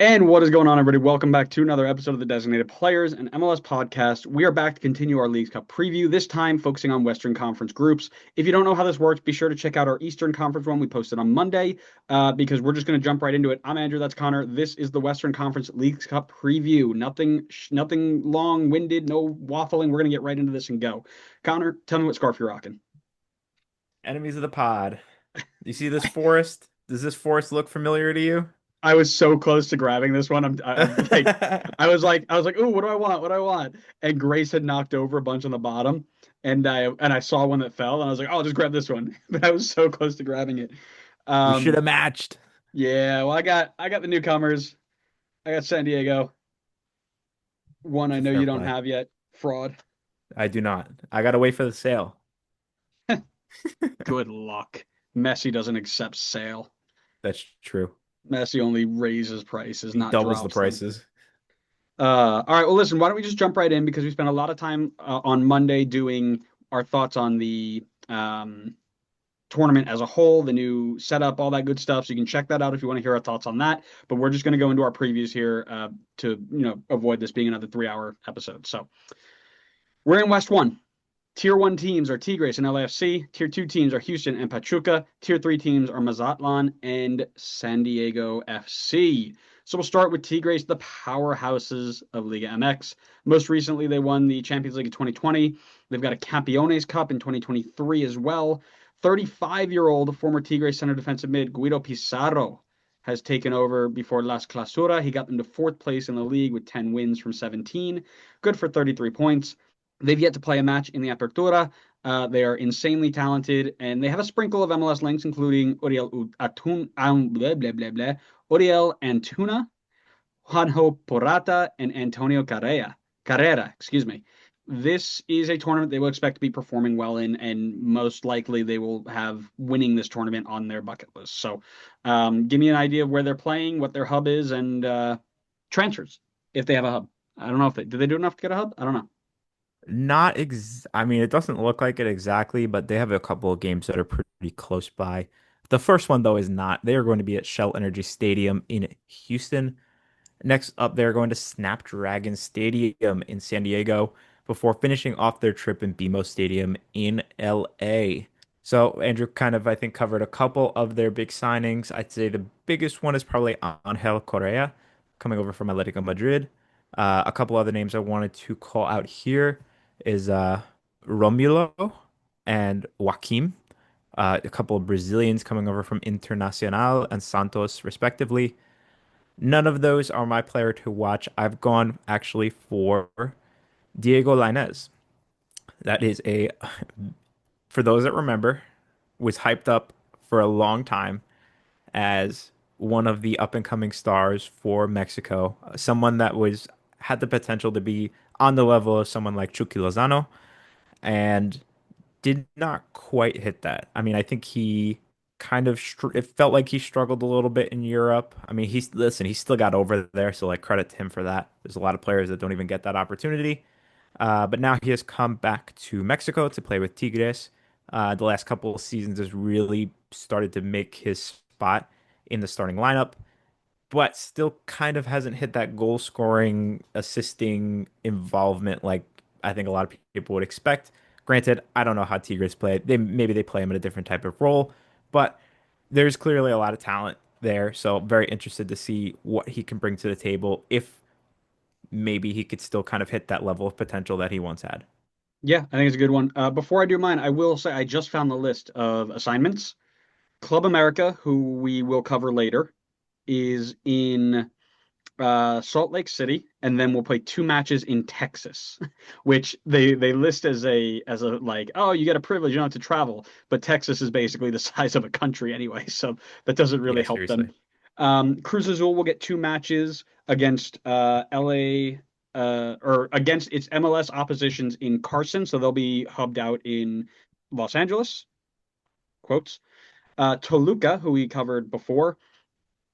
And what is going on, everybody? Welcome back to another episode of the Designated Players and MLS podcast. We are back to continue our Leagues Cup preview, this time focusing on Western Conference groups. If you don't know how this works, be sure to check out our Eastern Conference one we posted on Monday because we're just going to jump right into it. I'm Andrew, that's Connor. This is the Western Conference Leagues Cup preview. Nothing long-winded, no waffling. We're going to get right into this and go. Connor, tell me what scarf you're rocking. Enemies of the pod. You see this forest? Does this forest look familiar to you? I was so close to grabbing this one. I'm like, I was like, oh, what do I want? What do I want? And Grace had knocked over a bunch on the bottom, and I saw one that fell, and I was like, oh, I'll just grab this one. But I was so close to grabbing it. We should Um, have matched. yeah, well, I got the newcomers. I got San Diego, one I know Fair you don't play. have yet. Fraud. I do not. I gotta wait for the sale. Good luck. Messi doesn't accept sale. That's true. Messi only raises prices, He not doubles the drops them. prices. All right. Well, listen, why don't we just jump right in because we spent a lot of time on Monday doing our thoughts on the tournament as a whole, the new setup, all that good stuff. So you can check that out if you want to hear our thoughts on that. But we're just going to go into our previews here to avoid this being another 3 hour episode. So we're in West One. Tier 1 teams are Tigres and LAFC. Tier 2 teams are Houston and Pachuca. Tier 3 teams are Mazatlan and San Diego FC. So we'll start with Tigres, the powerhouses of Liga MX. Most recently, they won the Champions League in 2020. They've got a Campeones Cup in 2023 as well. 35-year-old former Tigres center defensive mid Guido Pizarro has taken over before Las Clausura. He got them to fourth place in the league with 10 wins from 17. Good for 33 points. They've yet to play a match in the Apertura. They are insanely talented, and they have a sprinkle of MLS links, including Uriel Antuna, Juanjo Porrata, and Antonio Carrera, excuse me. This is a tournament they will expect to be performing well in, and most likely they will have winning this tournament on their bucket list. So, give me an idea of where they're playing, what their hub is, and transfers if they have a hub. I don't know if they did they do enough to get a hub. I don't know. I mean, it doesn't look like it exactly, but they have a couple of games that are pretty close by. The first one, though, is not. They are going to be at Shell Energy Stadium in Houston. Next up, they're going to Snapdragon Stadium in San Diego before finishing off their trip in BMO Stadium in LA. So Andrew kind of, I think, covered a couple of their big signings. I'd say the biggest one is probably Angel Correa coming over from Atletico Madrid. A couple other names I wanted to call out here is Romulo and Joaquim. A couple of Brazilians coming over from Internacional and Santos, respectively. None of those are my player to watch. I've gone actually for Diego Lainez. That is for those that remember, was hyped up for a long time as one of the up and coming stars for Mexico. Someone that was had the potential to be on the level of someone like Chucky Lozano and did not quite hit that. I mean, I think he kind of it felt like he struggled a little bit in Europe. I mean, he still got over there, so like credit to him for that. There's a lot of players that don't even get that opportunity. But now he has come back to Mexico to play with Tigres. The last couple of seasons has really started to make his spot in the starting lineup, but still kind of hasn't hit that goal scoring, assisting involvement like I think a lot of people would expect. Granted, I don't know how Tigres play. Maybe they play him in a different type of role, but there's clearly a lot of talent there. So very interested to see what he can bring to the table if maybe he could still kind of hit that level of potential that he once had. Yeah, I think it's a good one. Before I do mine, I will say I just found the list of assignments. Club America, who we will cover later, is in Salt Lake City, and then we'll play two matches in Texas, which they list as a like, oh, you get a privilege, you don't have to travel. But Texas is basically the size of a country anyway, so that doesn't really Yeah, help them. seriously. Cruz Azul will get two matches against LA or against its MLS oppositions in Carson, so they'll be hubbed out in Los Angeles. Quotes. Toluca, who we covered before,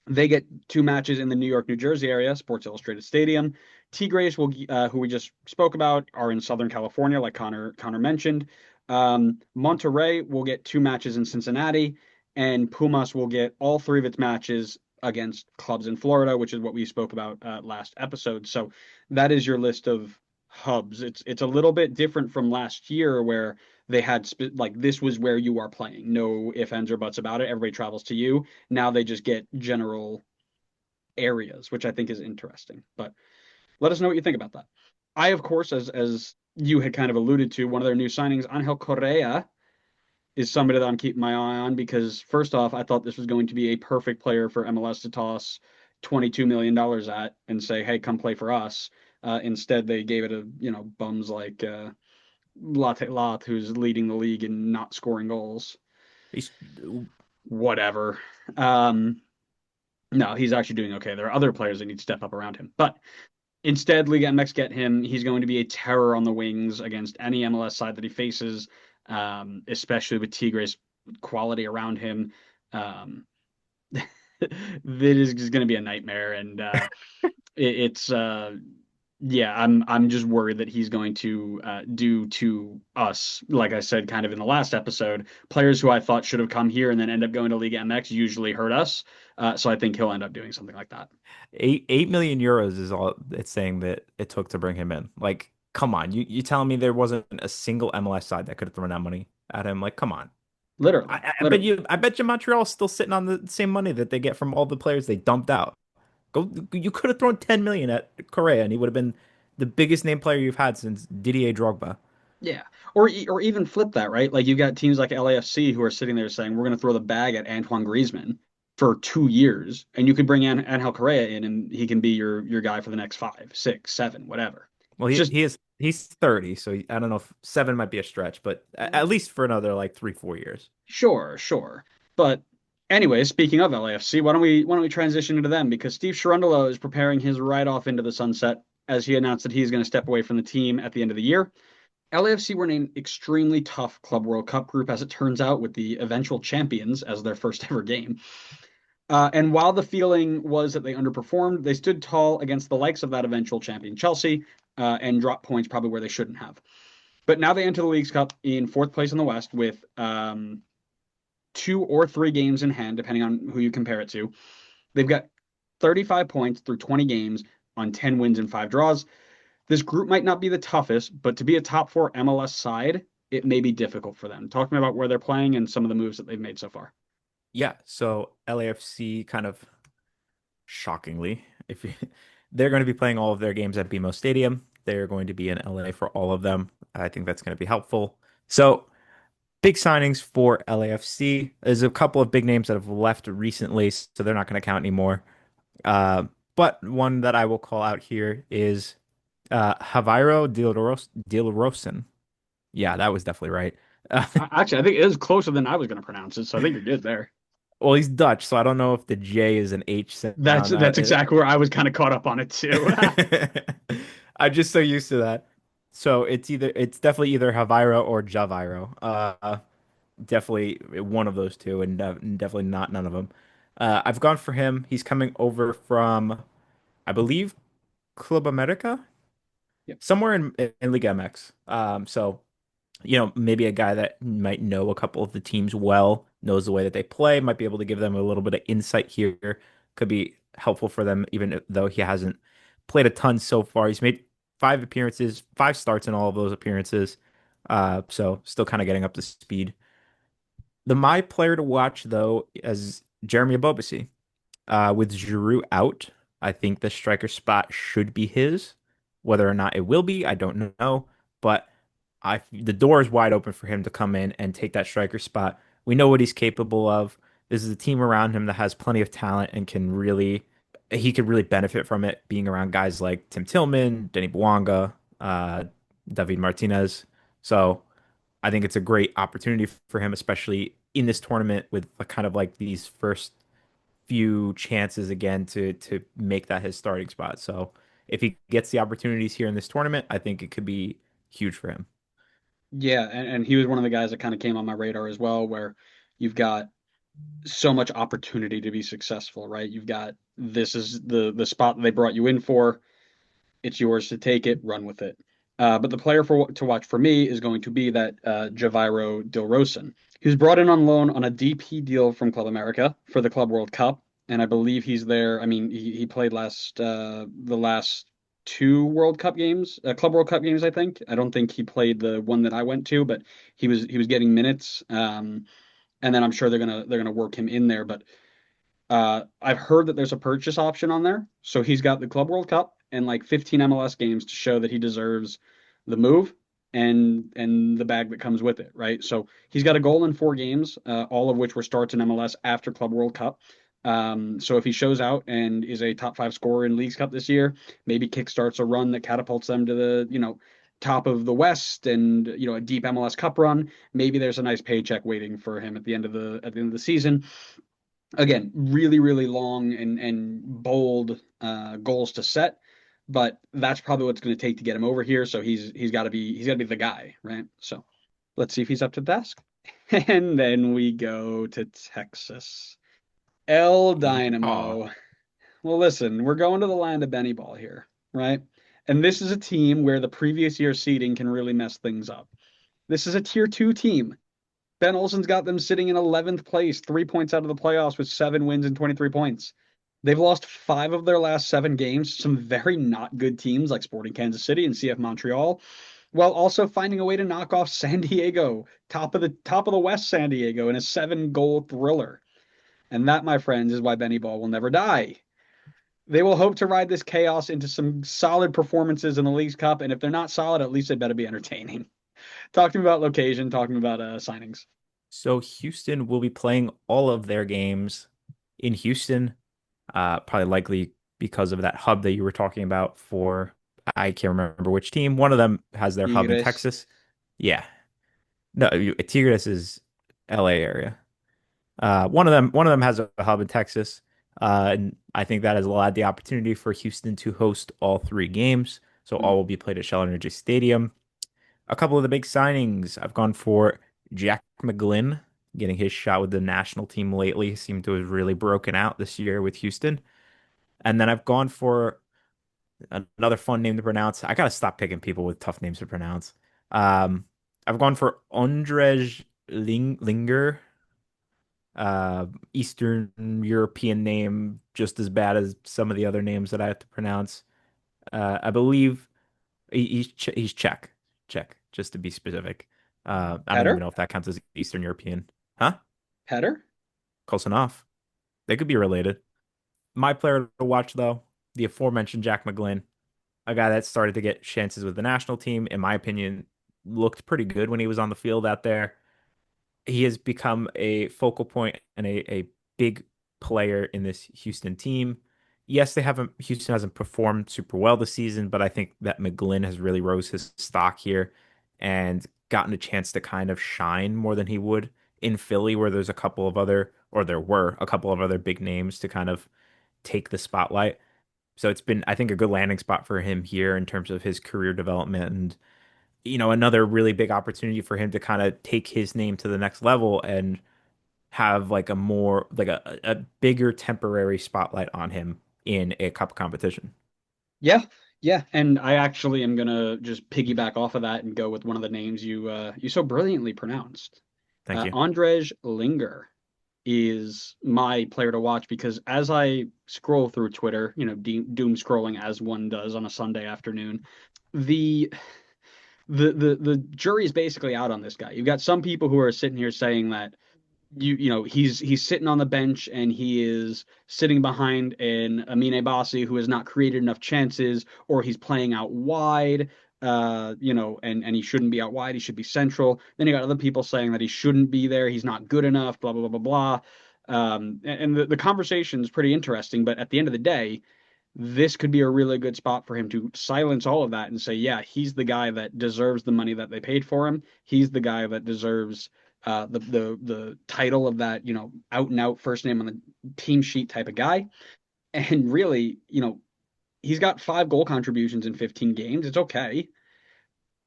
they get two matches in the New York, New Jersey area, Sports Illustrated Stadium. Tigres, who we just spoke about, are in Southern California, like Connor mentioned. Monterrey will get two matches in Cincinnati, and Pumas will get all three of its matches against clubs in Florida, which is what we spoke about last episode. So that is your list of hubs. It's a little bit different from last year where they had like this was where you are playing. No ifs, ands, or buts about it. Everybody travels to you. Now they just get general areas, which I think is interesting. But let us know what you think about that. I, of course, as you had kind of alluded to, one of their new signings, Angel Correa, is somebody that I'm keeping my eye on because first off, I thought this was going to be a perfect player for MLS to toss $22 million at and say, hey, come play for us. Instead, they gave it bums like Latte Lath, who's leading the league in not scoring goals. He's Whatever. Um, no, he's actually doing okay. There are other players that need to step up around him. But instead, Liga MX get him. He's going to be a terror on the wings against any MLS side that he faces, especially with Tigre's quality around him. Um, that is going to be a nightmare, and it's yeah, I'm just worried that he's going to do to us, like I said, kind of in the last episode, players who I thought should have come here and then end up going to Liga MX usually hurt us. So I think he'll end up doing something like that. 8 million euros is all it's saying that it took to bring him in. Like, come on, you telling me there wasn't a single MLS side that could have thrown that money at him? Like, come on. Literally, literally. I bet you Montreal's still sitting on the same money that they get from all the players they dumped out. You could have thrown 10 million at Correa and he would have been the biggest name player you've had since Didier Drogba. Yeah. Or even flip that, right? Like you've got teams like LAFC who are sitting there saying we're going to throw the bag at Antoine Griezmann for 2 years, and you could bring Angel Correa in, and he can be your guy for the next five, six, seven, whatever. Well, It's just he's 30, so I don't know if seven might be a stretch, but at least for another like 3 4 years. sure, sure. But anyway, speaking of LAFC, why don't we transition into them because Steve Cherundolo is preparing his ride off into the sunset as he announced that he's going to step away from the team at the end of the year. LAFC were in an extremely tough Club World Cup group, as it turns out, with the eventual champions as their first ever game. And while the feeling was that they underperformed, they stood tall against the likes of that eventual champion Chelsea and dropped points probably where they shouldn't have. But now they enter the League's Cup in fourth place in the West with 2 or 3 games in hand, depending on who you compare it to. They've got 35 points through 20 games on 10 wins and 5 draws. This group might not be the toughest, but to be a top 4 MLS side, it may be difficult for them. Talk to me about where they're playing and some of the moves that they've made so far. Yeah, so LAFC kind of shockingly, if you, they're going to be playing all of their games at BMO Stadium, they're going to be in LA for all of them. I think that's going to be helpful. So, big signings for LAFC. There's a couple of big names that have left recently, so they're not going to count anymore. Uh, but one that I will call out here is Javiero Dilrosun. Yeah, that was definitely right. Actually, I think it is closer than I was going to pronounce it, so I think you're good there. Well, he's Dutch, so I don't know if the J is an H That's sound. that's exactly where I was kind of caught up on it too. I'm just so used to that. So it's definitely either Haviro or Javiro. Definitely one of those two, and definitely not none of them. I've gone for him. He's coming over from, I believe, Club America, Yep. somewhere in Liga MX. So maybe a guy that might know a couple of the teams well, knows the way that they play, might be able to give them a little bit of insight here. Could be helpful for them, even though he hasn't played a ton so far. He's made 5 appearances, 5 starts in all of those appearances. So still kind of getting up to speed. My player to watch though is Jeremy Abobasi. With Giroud out, I think the striker spot should be his. Whether or not it will be, I don't know. But the door is wide open for him to come in and take that striker spot. We know what he's capable of. This is a team around him that has plenty of talent and he could really benefit from it being around guys like Tim Tillman, Denny Bouanga, David Martinez. So I think it's a great opportunity for him, especially in this tournament with kind of like these first few chances again to make that his starting spot. So if he gets the opportunities here in this tournament, I think it could be huge for him. Yeah, and he was one of the guys that kind of came on my radar as well, where you've got so much opportunity to be successful, right? You've got this is the spot that they brought you in for. It's yours to take it, run with it. But the player to watch for me is going to be that Javiro Dilrosun. He was brought in on loan on a DP deal from Club America for the Club World Cup. and I believe he's there. I mean, he played the last two World Cup games, Club World Cup games, I think. I don't think he played the one that I went to, but he was getting minutes. And then I'm sure they're gonna work him in there. But I've heard that there's a purchase option on there, so he's got the Club World Cup and like 15 MLS games to show that he deserves the move and the bag that comes with it, right? So he's got a goal in 4 games, all of which were starts in MLS after Club World Cup. So if he shows out and is a top 5 scorer in Leagues Cup this year, maybe kickstarts a run that catapults them to the top of the West and a deep MLS Cup run. Maybe there's a nice paycheck waiting for him at the end of the season. Again, really, really long and bold goals to set, but that's probably what's going to take to get him over here. So he's got to be the guy, right? So let's see if he's up to the task. And then we go to Texas. El Yeehaw. Dynamo. Well, listen, we're going to the land of Benny Ball here, right? And this is a team where the previous year seeding can really mess things up. This is a tier 2 team. Ben Olsen's got them sitting in 11th place, 3 points out of the playoffs with 7 wins and 23 points. They've lost 5 of their last 7 games to some very not good teams like Sporting Kansas City and CF Montreal, while also finding a way to knock off San Diego, top of the West San Diego in a 7-goal thriller. And that, my friends, is why Benny Ball will never die. They will hope to ride this chaos into some solid performances in the League's Cup, and if they're not solid, at least they better be entertaining. Talk to me about location, talking about signings. So Houston will be playing all of their games in Houston, probably likely because of that hub that you were talking about for, I can't remember which team. One of them has their hub in Tigres. Texas. Yeah. No, Tigres is LA area. One of them has a hub in Texas. And I think that has allowed the opportunity for Houston to host all 3 games. So all will be played at Shell Energy Stadium. A couple of the big signings, I've gone for Jack McGlynn, getting his shot with the national team lately. Seemed to have really broken out this year with Houston. And then I've gone for another fun name to pronounce. I gotta stop picking people with tough names to pronounce. Um, I've gone for Ondrej Linger, Eastern European name, just as bad as some of the other names that I have to pronounce. I believe he's Czech, Czech, just to be specific. I don't even Header? know if that counts as Eastern European. Huh? Header? Close enough. They could be related. My player to watch, though, the aforementioned Jack McGlynn, a guy that started to get chances with the national team, in my opinion, looked pretty good when he was on the field out there. He has become a focal point and a big player in this Houston team. Yes, Houston hasn't performed super well this season, but I think that McGlynn has really rose his stock here and gotten a chance to kind of shine more than he would in Philly, where there were a couple of other big names to kind of take the spotlight. So it's been, I think, a good landing spot for him here in terms of his career development and another really big opportunity for him to kind of take his name to the next level and have like a bigger temporary spotlight on him in a cup competition. Yeah, yeah. And I actually am gonna just piggyback off of that and go with one of the names you so brilliantly pronounced. Thank you. Ondrej Linger is my player to watch because as I scroll through Twitter, doom scrolling as one does on a Sunday afternoon, the the jury is basically out on this guy. You've got some people who are sitting here saying that he's sitting on the bench and he is sitting behind an Amine Bassi who has not created enough chances, or he's playing out wide, and he shouldn't be out wide. He should be central. Then you got other people saying that he shouldn't be there. He's not good enough. Blah blah blah blah blah. And the conversation is pretty interesting. But at the end of the day, this could be a really good spot for him to silence all of that and say, yeah, he's the guy that deserves the money that they paid for him. He's the guy that deserves the title of that, out and out first name on the team sheet type of guy. And really, he's got 5 goal contributions in 15 games. It's okay.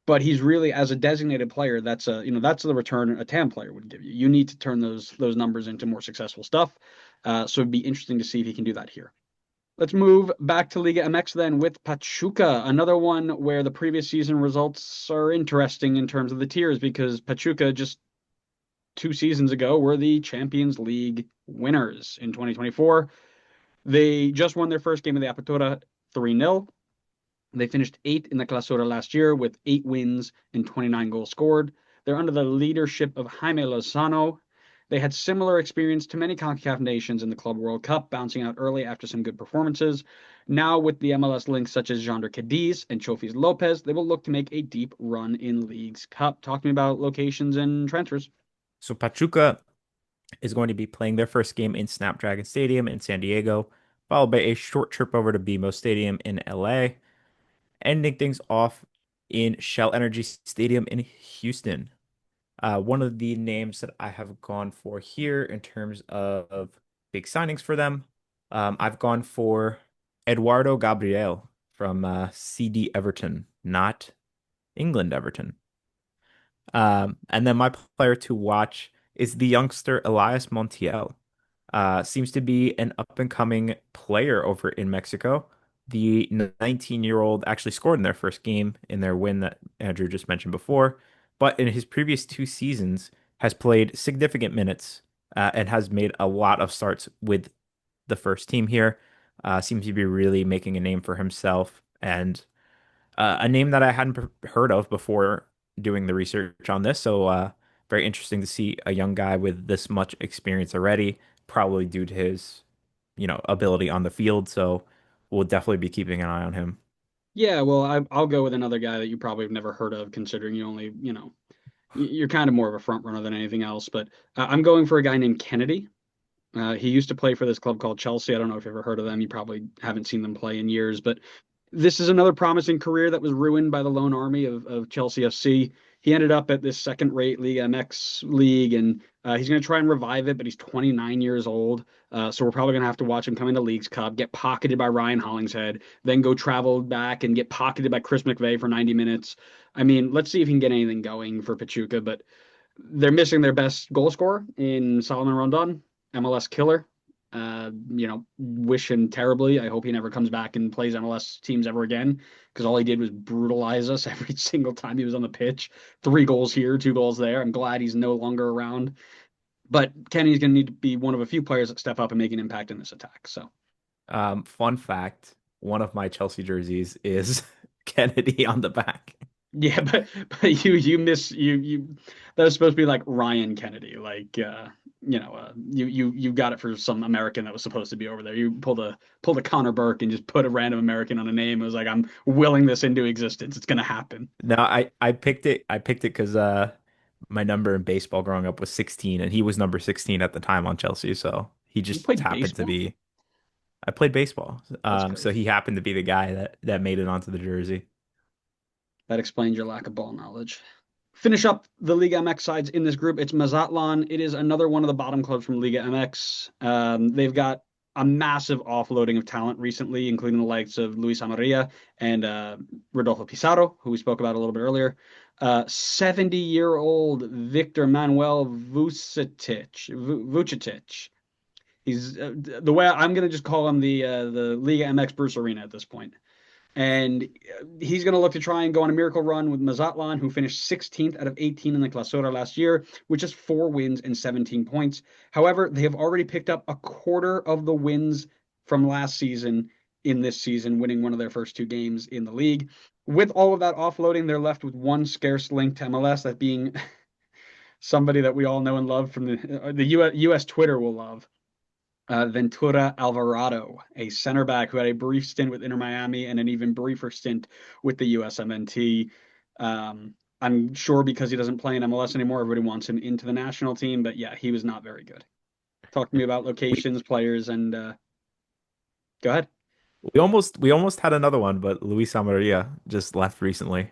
But he's really, as a designated player, that's the return a TAM player would give you. You need to turn those numbers into more successful stuff. So it'd be interesting to see if he can do that here. Let's move back to Liga MX then with Pachuca, another one where the previous season results are interesting in terms of the tiers because Pachuca just 2 seasons ago were the Champions League winners in 2024. They just won their first game of the Apertura 3-0. They finished eighth in the Clausura last year with 8 wins and 29 goals scored. They're under the leadership of Jaime Lozano. They had similar experience to many CONCACAF nations in the Club World Cup, bouncing out early after some good performances. Now, with the MLS links such as Jonder Cadiz and Chofis Lopez, they will look to make a deep run in League's Cup. Talk to me about locations and transfers. So Pachuca is going to be playing their first game in Snapdragon Stadium in San Diego, followed by a short trip over to BMO Stadium in LA, ending things off in Shell Energy Stadium in Houston. One of the names that I have gone for here in terms of big signings for them, I've gone for Eduardo Gabriel from CD Everton, not England Everton. And then my player to watch is the youngster Elias Montiel. Seems to be an up and coming player over in Mexico. The 19-year-old actually scored in their first game in their win that Andrew just mentioned before, but in his previous 2 seasons has played significant minutes and has made a lot of starts with the first team here. Seems to be really making a name for himself and a name that I hadn't heard of before doing the research on this. So very interesting to see a young guy with this much experience already, probably due to his, ability on the field. So we'll definitely be keeping an eye on him. Yeah, well, I'll go with another guy that you probably have never heard of, considering you only, you're kind of more of a front runner than anything else. But I'm going for a guy named Kennedy. He used to play for this club called Chelsea. I don't know if you've ever heard of them. You probably haven't seen them play in years, but this is another promising career that was ruined by the lone army of Chelsea FC. He ended up at this second-rate League MX league, and he's going to try and revive it, but he's 29 years old. So we're probably going to have to watch him come into Leagues Cup, get pocketed by Ryan Hollingshead, then go travel back and get pocketed by Chris McVeigh for 90 minutes. I mean, let's see if he can get anything going for Pachuca, but they're missing their best goal scorer in Solomon Rondon, MLS killer. Wish him terribly. I hope he never comes back and plays MLS teams ever again because all he did was brutalize us every single time he was on the pitch. 3 goals here, 2 goals there. I'm glad he's no longer around. But Kenny's going to need to be one of a few players that step up and make an impact in this attack. So, Fun fact, one of my Chelsea jerseys is Kennedy on the back. yeah, but you that was supposed to be like Ryan Kennedy, like you got it for some American that was supposed to be over there. You pulled a Connor Burke and just put a random American on a name. It was like I'm willing this into existence. It's gonna happen. No, I picked it. I picked it because my number in baseball growing up was 16, and he was number 16 at the time on Chelsea. So he You just played happened to baseball? be. I played baseball, That's so crazy. he happened to be the guy that made it onto the jersey. That explains your lack of ball knowledge. Finish up the Liga MX sides in this group. It's Mazatlan. It is another one of the bottom clubs from Liga MX. They've got a massive offloading of talent recently, including the likes of Luis Amarilla and Rodolfo Pizarro, who we spoke about a little bit earlier. 70-year-old Victor Manuel Vucetic. He's the way I'm going to just call him the Liga MX Bruce Arena at this point. And he's going to look to try and go on a miracle run with Mazatlan, who finished 16th out of 18 in the Clausura last year, which is 4 wins and 17 points. However, they have already picked up a quarter of the wins from last season in this season, winning one of their first 2 games in the league. With all of that offloading, they're left with one scarce link to MLS, that being somebody that we all know and love from the US Twitter will love. Ventura Alvarado, a center back who had a brief stint with Inter Miami and an even briefer stint with the USMNT. I'm sure because he doesn't play in MLS anymore, everybody wants him into the national team. But yeah, he was not very good. Talk to me about We locations, players, and go ahead. we almost had another one, but Luis Amarilla just left recently.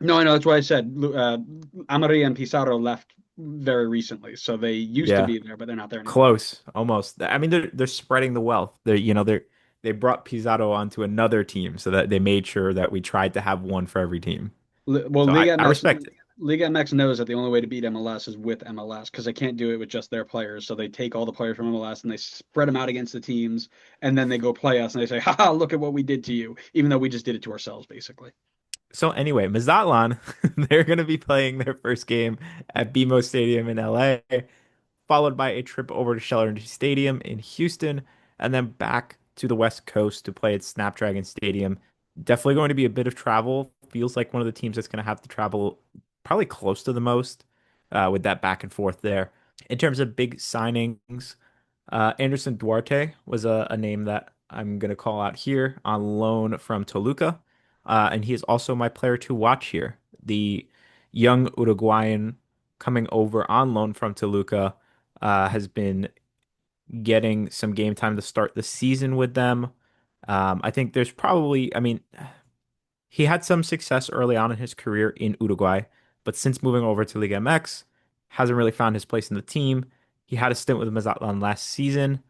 No, I know that's why I said Amaria and Pizarro left very recently, so they used to Yeah, be there, but they're not there anymore. close, almost. I mean, they're spreading the wealth. They brought Pizarro onto another team so that they made sure that we tried to have one for every team. Well, So I respect it. Liga MX knows that the only way to beat MLS is with MLS because they can't do it with just their players. So they take all the players from MLS and they spread them out against the teams, and then they go play us and they say, "Ha, look at what we did to you," even though we just did it to ourselves, basically. So anyway, Mazatlan, they're going to be playing their first game at BMO Stadium in LA, followed by a trip over to Shell Energy Stadium in Houston, and then back to the West Coast to play at Snapdragon Stadium. Definitely going to be a bit of travel. Feels like one of the teams that's going to have to travel probably close to the most with that back and forth there. In terms of big signings, Anderson Duarte was a name that I'm going to call out here on loan from Toluca. And he is also my player to watch here. The young Uruguayan coming over on loan from Toluca has been getting some game time to start the season with them. I think there's probably, I mean, he had some success early on in his career in Uruguay, but since moving over to Liga MX, hasn't really found his place in the team. He had a stint with Mazatlan last season,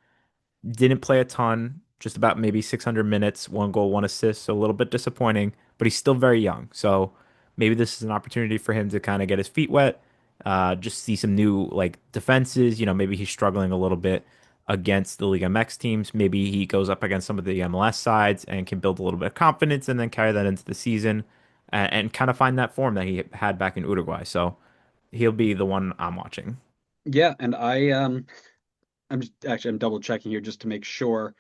didn't play a ton, just about maybe 600 minutes, one goal, one assist, so a little bit disappointing, but he's still very young. So maybe this is an opportunity for him to kind of get his feet wet, just see some new like defenses. Maybe he's struggling a little bit against the Liga MX teams. Maybe he goes up against some of the MLS sides and can build a little bit of confidence and then carry that into the season and kind of find that form that he had back in Uruguay. So he'll be the one I'm watching. Yeah, and I'm just actually I'm double checking here just to make sure.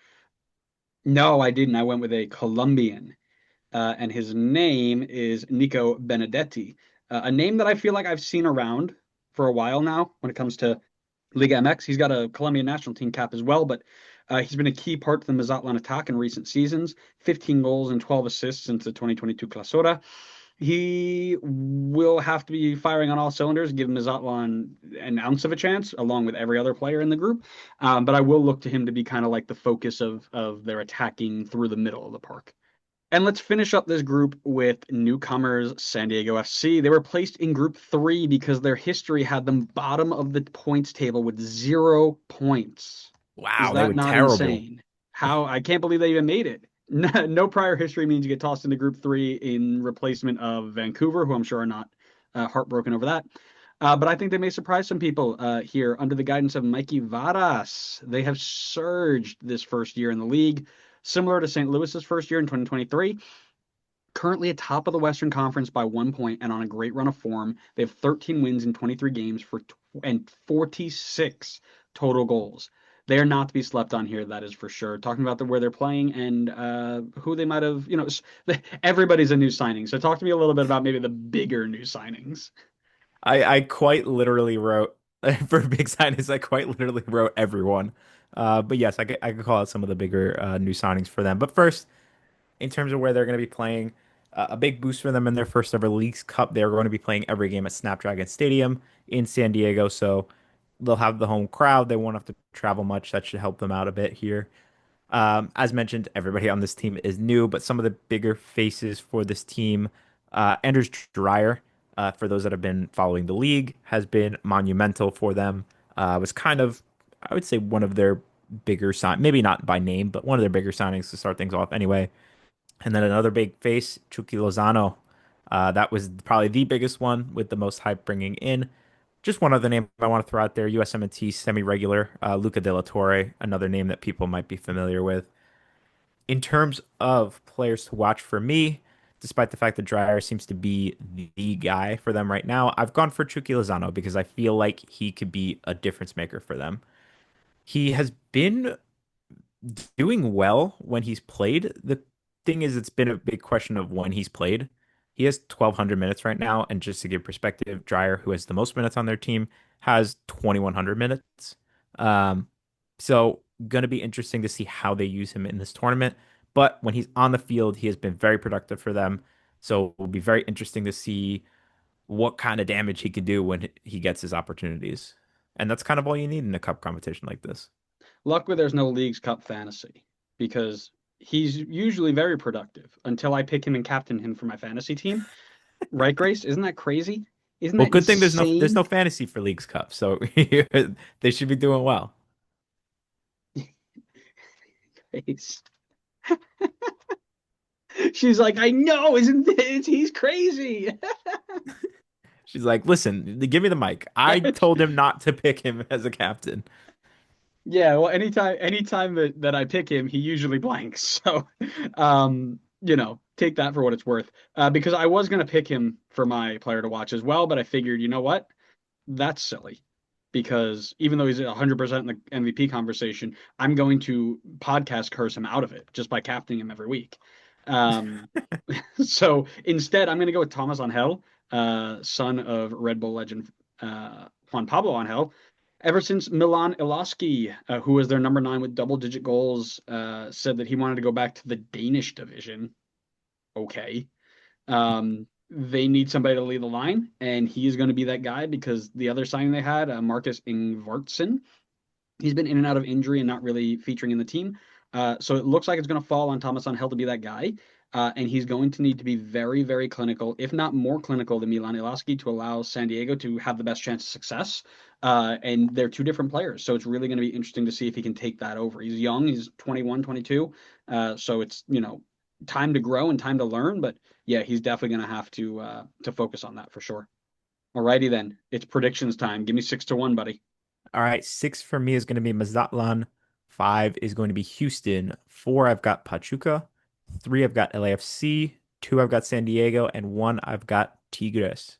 No, I didn't. I went with a Colombian, and his name is Nico Benedetti, a name that I feel like I've seen around for a while now when it comes to Liga MX. He's got a Colombian national team cap as well, but he's been a key part to the Mazatlan attack in recent seasons. 15 goals and 12 assists since the 2022 Clausura. He will have to be firing on all cylinders, give Mazatlan an ounce of a chance, along with every other player in the group. But I will look to him to be kind of like the focus of their attacking through the middle of the park. And let's finish up this group with newcomers San Diego FC. They were placed in group 3 because their history had them bottom of the points table with 0 points. Is Wow, they that were not terrible. insane? How I can't believe they even made it. No prior history means you get tossed into group 3 in replacement of Vancouver, who I'm sure are not heartbroken over that. But I think they may surprise some people here under the guidance of Mikey Varas. They have surged this first year in the league, similar to St. Louis's first year in 2023. Currently atop of the Western Conference by 1 point and on a great run of form. They have 13 wins in 23 games and 46 total goals. They are not to be slept on here, that is for sure. Talking about where they're playing and who they might have, everybody's a new signing. So talk to me a little bit about maybe the bigger new signings. I quite literally wrote for big signings. I quite literally wrote everyone. But yes, I could call out some of the bigger new signings for them. But first, in terms of where they're going to be playing, a big boost for them in their first ever Leagues Cup. They're going to be playing every game at Snapdragon Stadium in San Diego, so they'll have the home crowd. They won't have to travel much. That should help them out a bit here. As mentioned, everybody on this team is new, but some of the bigger faces for this team, Anders Dreyer, for those that have been following the league, has been monumental for them. Was kind of, I would say, one of their bigger maybe not by name, but one of their bigger signings to start things off anyway. And then another big face, Chucky Lozano. That was probably the biggest one with the most hype bringing in. Just one other name I want to throw out there, USMNT semi-regular, Luca De La Torre, another name that people might be familiar with. In terms of players to watch for me, despite the fact that Dreyer seems to be the guy for them right now, I've gone for Chucky Lozano because I feel like he could be a difference maker for them. He has been doing well when he's played. The thing is, it's been a big question of when he's played. He has 1,200 minutes right now, and just to give perspective, Dreyer, who has the most minutes on their team, has 2,100 minutes. Um, so going to be interesting to see how they use him in this tournament. But when he's on the field, he has been very productive for them. So it will be very interesting to see what kind of damage he can do when he gets his opportunities. And that's kind of all you need in a cup competition like this. Luckily, there's no Leagues Cup fantasy because he's usually very productive until I pick him and captain him for my fantasy team. Right, Grace? Isn't that crazy? Isn't Well, that good thing there's no insane? fantasy for Leagues Cup, so they should be doing well. Grace. She's like, I know, isn't this? He's crazy. She's like, "Listen, give me the mic. I told him not to pick him as a captain." Yeah, well, anytime that I pick him, he usually blanks. So, take that for what it's worth. Because I was gonna pick him for my player to watch as well, but I figured, you know what? That's silly. because even though he's 100% in the MVP conversation, I'm going to podcast curse him out of it just by captaining him every week. Um, so instead, I'm going to go with Thomas Angel, son of Red Bull legend Juan Pablo Angel. Ever since Milan Ilaski, who was their number 9 with double-digit goals, said that he wanted to go back to the Danish division. Okay. They need somebody to lead the line, and he is going to be that guy because the other signing they had, Marcus Ingvartsen, he's been in and out of injury and not really featuring in the team. So it looks like it's going to fall on Thomas Angel to be that guy. And he's going to need to be very, very clinical, if not more clinical than Milan Ilaski, to allow San Diego to have the best chance of success. And they're two different players. So it's really going to be interesting to see if he can take that over. He's young, he's 21, 22. So it's, time to grow and time to learn. But yeah, he's definitely going to have to focus on that for sure. Alrighty then. It's predictions time. Give me 6-1, buddy. All right, 6 for me is going to be Mazatlan. 5 is going to be Houston. 4, I've got Pachuca. 3, I've got LAFC. 2, I've got San Diego. And 1, I've got Tigres.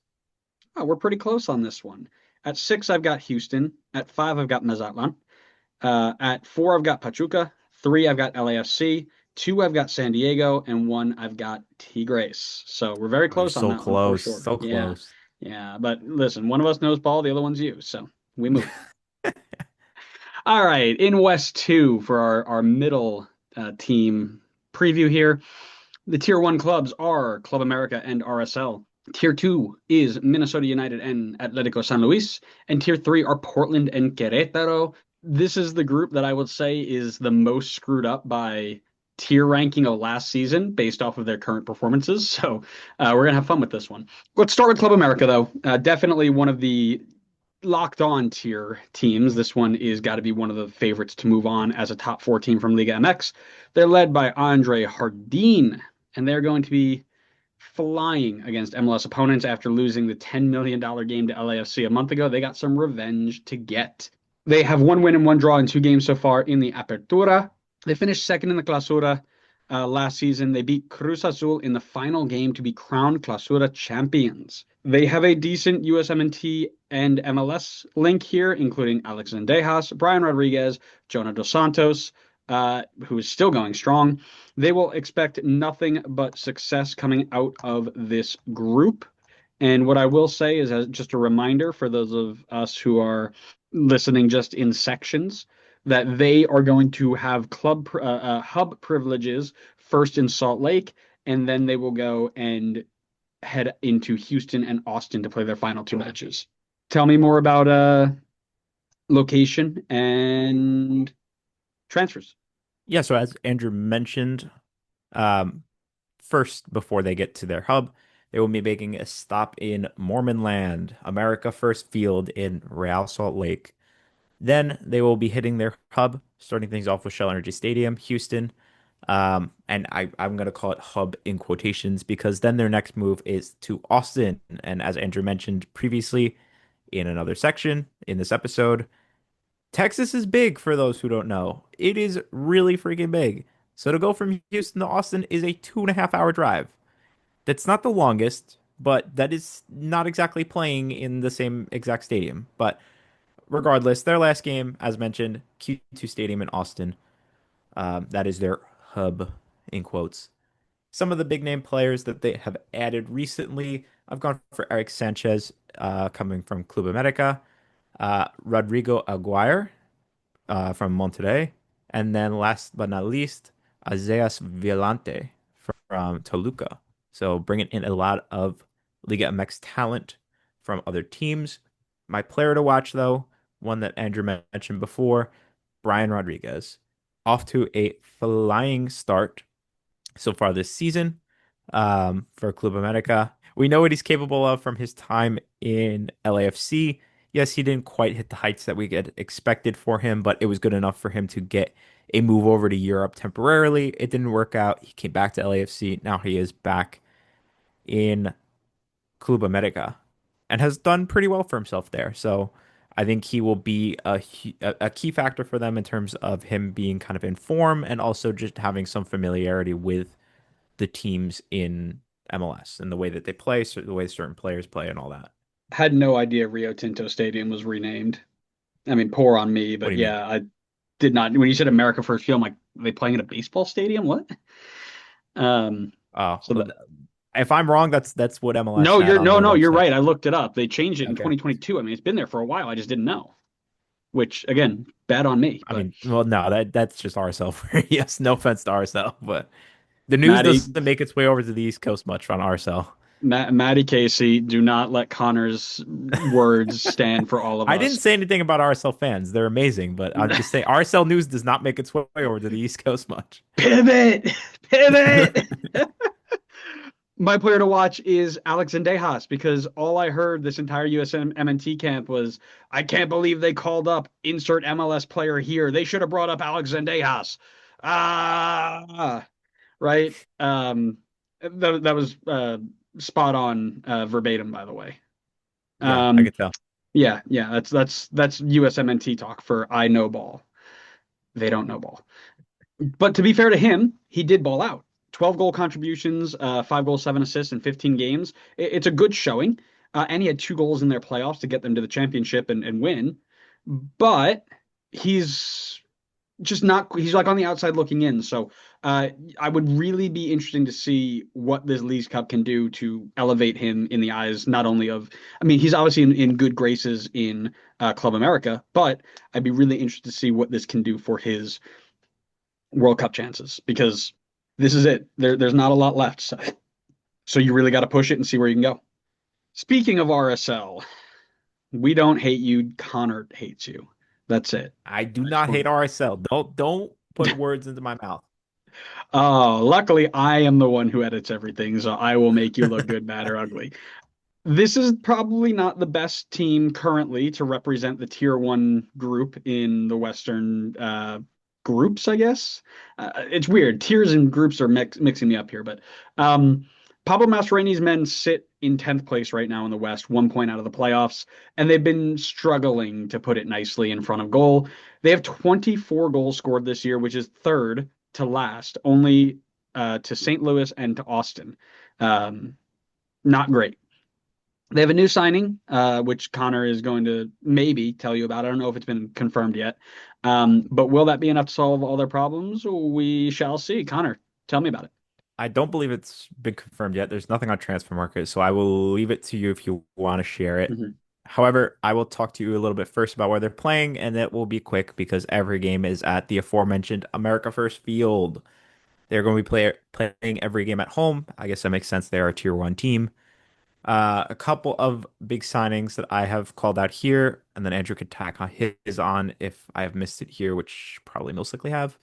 Oh, we're pretty close on this one. At 6, I've got Houston. At 5, I've got Mazatlan. At 4, I've got Pachuca. 3, I've got LAFC. 2, I've got San Diego. And 1, I've got Tigres. So we're very Oh, you're close on so that one for close, sure. so Yeah. close. Yeah. But listen, one of us knows ball, the other one's you. So we move. All right. In West 2 for our middle team preview here. The Tier 1 clubs are Club America and RSL. Tier 2 is Minnesota United and Atletico San Luis. And Tier 3 are Portland and Querétaro. This is the group that I would say is the most screwed up by tier ranking of last season based off of their current performances. So we're going to have fun with this one. Let's start with Club America, though. Definitely one of the locked on tier teams. This one is got to be one of the favorites to move on as a top 4 team from Liga MX. They're led by Andre Hardin, and they're going to be flying against MLS opponents after losing the $10 million game to LAFC a month ago. They got some revenge to get. They have 1 win and 1 draw in 2 games so far in the Apertura. They finished second in the Clausura last season. They beat Cruz Azul in the final game to be crowned Clausura champions. They have a decent USMNT and MLS link here, including Alex Zendejas, Brian Rodriguez, Jonah Dos Santos, who is still going strong. They will expect nothing but success coming out of this group. And what I will say is, as just a reminder for those of us who are listening just in sections, that they are going to have hub privileges first in Salt Lake, and then they will go and head into Houston and Austin to play their final 2 matches. Tell me more about location and transfers. Yeah, so as Andrew mentioned, um, first, before they get to their hub, they will be making a stop in Mormon Land, America First Field in Real Salt Lake. Then they will be hitting their hub, starting things off with Shell Energy Stadium, Houston. And I'm going to call it hub in quotations because then their next move is to Austin. And as Andrew mentioned previously in another section in this episode, Texas is big for those who don't know. It is really freaking big. So to go from Houston to Austin is a 2.5 hour drive. That's not the longest, but that is not exactly playing in the same exact stadium. But regardless, their last game, as mentioned, Q2 Stadium in Austin. That is their hub, in quotes. Some of the big name players that they have added recently, I've gone for Eric Sanchez, coming from Club America, Rodrigo Aguirre, from Monterrey, and then last but not least, Azeas Violante from Toluca. So bringing in a lot of Liga MX talent from other teams. My player to watch, though, one that Andrew mentioned before, Brian Rodriguez, off to a flying start so far this season, for Club America. We know what he's capable of from his time in LAFC. Yes, he didn't quite hit the heights that we had expected for him, but it was good enough for him to get a move over to Europe temporarily. It didn't work out. He came back to LAFC. Now he is back in Club America and has done pretty well for himself there. So I think he will be a key factor for them in terms of him being kind of in form and also just having some familiarity with the teams in MLS and the way that they play, so the way certain players play, and all that. Had no idea Rio Tinto Stadium was renamed. I mean, poor on me, What do but you mean? yeah, I did not. When you said America First Field, I'm like, are they playing at a baseball stadium? What? Um, Oh, so well, the if I'm wrong, that's what MLS no, had you're on no, their no, you're website. right. I looked it up. They changed it in Okay. 2022. I mean, it's been there for a while. I just didn't know. Which again, bad on me. I But mean, well, no, that's just RSL for yes, no offense to RSL, but the news Maddie, doesn't make its way over to the East Coast much on RSL. Maddie Casey, do not let Connor's words stand for all of I didn't us. say anything about RSL fans. They're amazing, but I'm just saying RSL news does not make its way over to the East Coast much. Pivot, pivot. My player to watch is Alex Zendejas because all I heard this entire USM MNT camp was, I can't believe they called up insert MLS player here. They should have brought up Alex Zendejas. Ah, right. That was spot on verbatim, by the way. Yeah, I Um, could tell. yeah, yeah. That's USMNT talk for I know ball. They don't know ball. But to be fair to him, he did ball out. 12 goal contributions, 5 goals, 7 assists in 15 games. It's a good showing. And he had 2 goals in their playoffs to get them to the championship and win. But he's just not, he's like on the outside looking in. So I would really be interesting to see what this Leagues Cup can do to elevate him in the eyes, not only of, I mean, he's obviously in good graces in Club America, but I'd be really interested to see what this can do for his World Cup chances because this is it. There's not a lot left. So you really got to push it and see where you can go. Speaking of RSL, we don't hate you. Connor hates you. That's it. I do I just not want. hate RSL. Don't put words into my mouth. Oh, luckily I am the one who edits everything, so I will make you look good, bad, or ugly. This is probably not the best team currently to represent the tier one group in the Western groups, I guess. It's weird. Tiers and groups are mixing me up here, but um, Pablo Mastroeni's men sit in 10th place right now in the West, 1 point out of the playoffs, and they've been struggling to put it nicely in front of goal. They have 24 goals scored this year, which is third to last, only to St. Louis and to Austin. Um, not great. They have a new signing, which Connor is going to maybe tell you about. I don't know if it's been confirmed yet. But will that be enough to solve all their problems? We shall see. Connor, tell me about it. I don't believe it's been confirmed yet. There's nothing on transfer market, so I will leave it to you if you want to share it. Mhm. However, I will talk to you a little bit first about where they're playing, and it will be quick because every game is at the aforementioned America First Field. They're going to be playing every game at home. I guess that makes sense. They're a tier one team. A couple of big signings that I have called out here, and then Andrew could tack on his on if I have missed it here, which probably most likely have.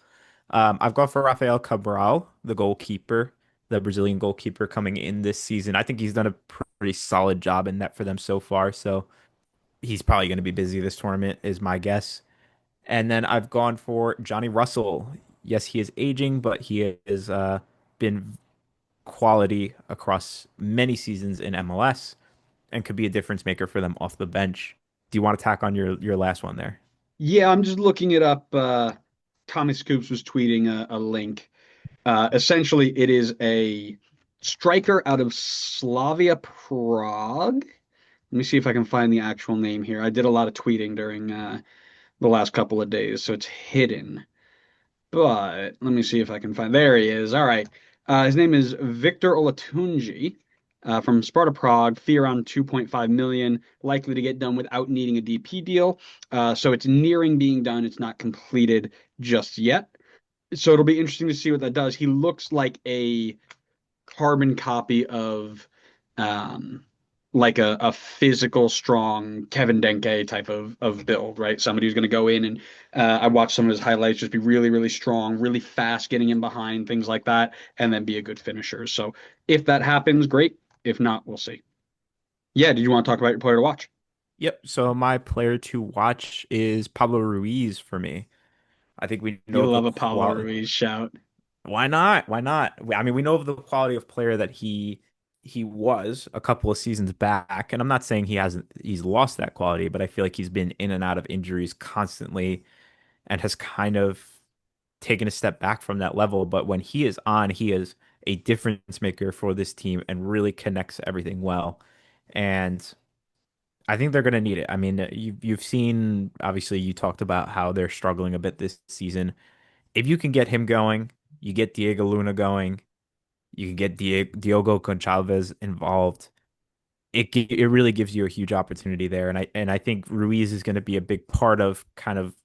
I've gone for Rafael Cabral, the goalkeeper, the Brazilian goalkeeper coming in this season. I think he's done a pretty solid job in that for them so far. So he's probably going to be busy this tournament, is my guess. And then I've gone for Johnny Russell. Yes, he is aging, but he has been quality across many seasons in MLS and could be a difference maker for them off the bench. Do you want to tack on your last one there? Yeah, I'm just looking it up. Tommy Scoops was tweeting a link. Essentially, it is a striker out of Slavia Prague. Let me see if I can find the actual name here. I did a lot of tweeting during the last couple of days, so it's hidden. But let me see if I can find. There he is. All right. His name is Victor Olatunji from Sparta Prague. Fee around 2.5 million. Likely to get done without needing a DP deal. So it's nearing being done. It's not completed just yet. So it'll be interesting to see what that does. He looks like a carbon copy of um like a physical strong Kevin Denke type of build, right? Somebody who's going to go in and I watched some of his highlights, just be really, really strong, really fast, getting in behind, things like that, and then be a good finisher. So if that happens, great. If not, we'll see. Yeah, did you want to talk about your player to watch? Yep. So my player to watch is Pablo Ruiz for me. I think we know You of the love a Pablo quality. Ruiz shout. Why not? Why not? I mean, we know of the quality of player that he was a couple of seasons back, and I'm not saying he's lost that quality, but I feel like he's been in and out of injuries constantly and has kind of taken a step back from that level. But when he is on, he is a difference maker for this team and really connects everything well. And I think they're going to need it. I mean, you've seen obviously you talked about how they're struggling a bit this season. If you can get him going, you get Diego Luna going, you can get Diogo Gonçalves involved. It really gives you a huge opportunity there, and I think Ruiz is going to be a big part of kind of.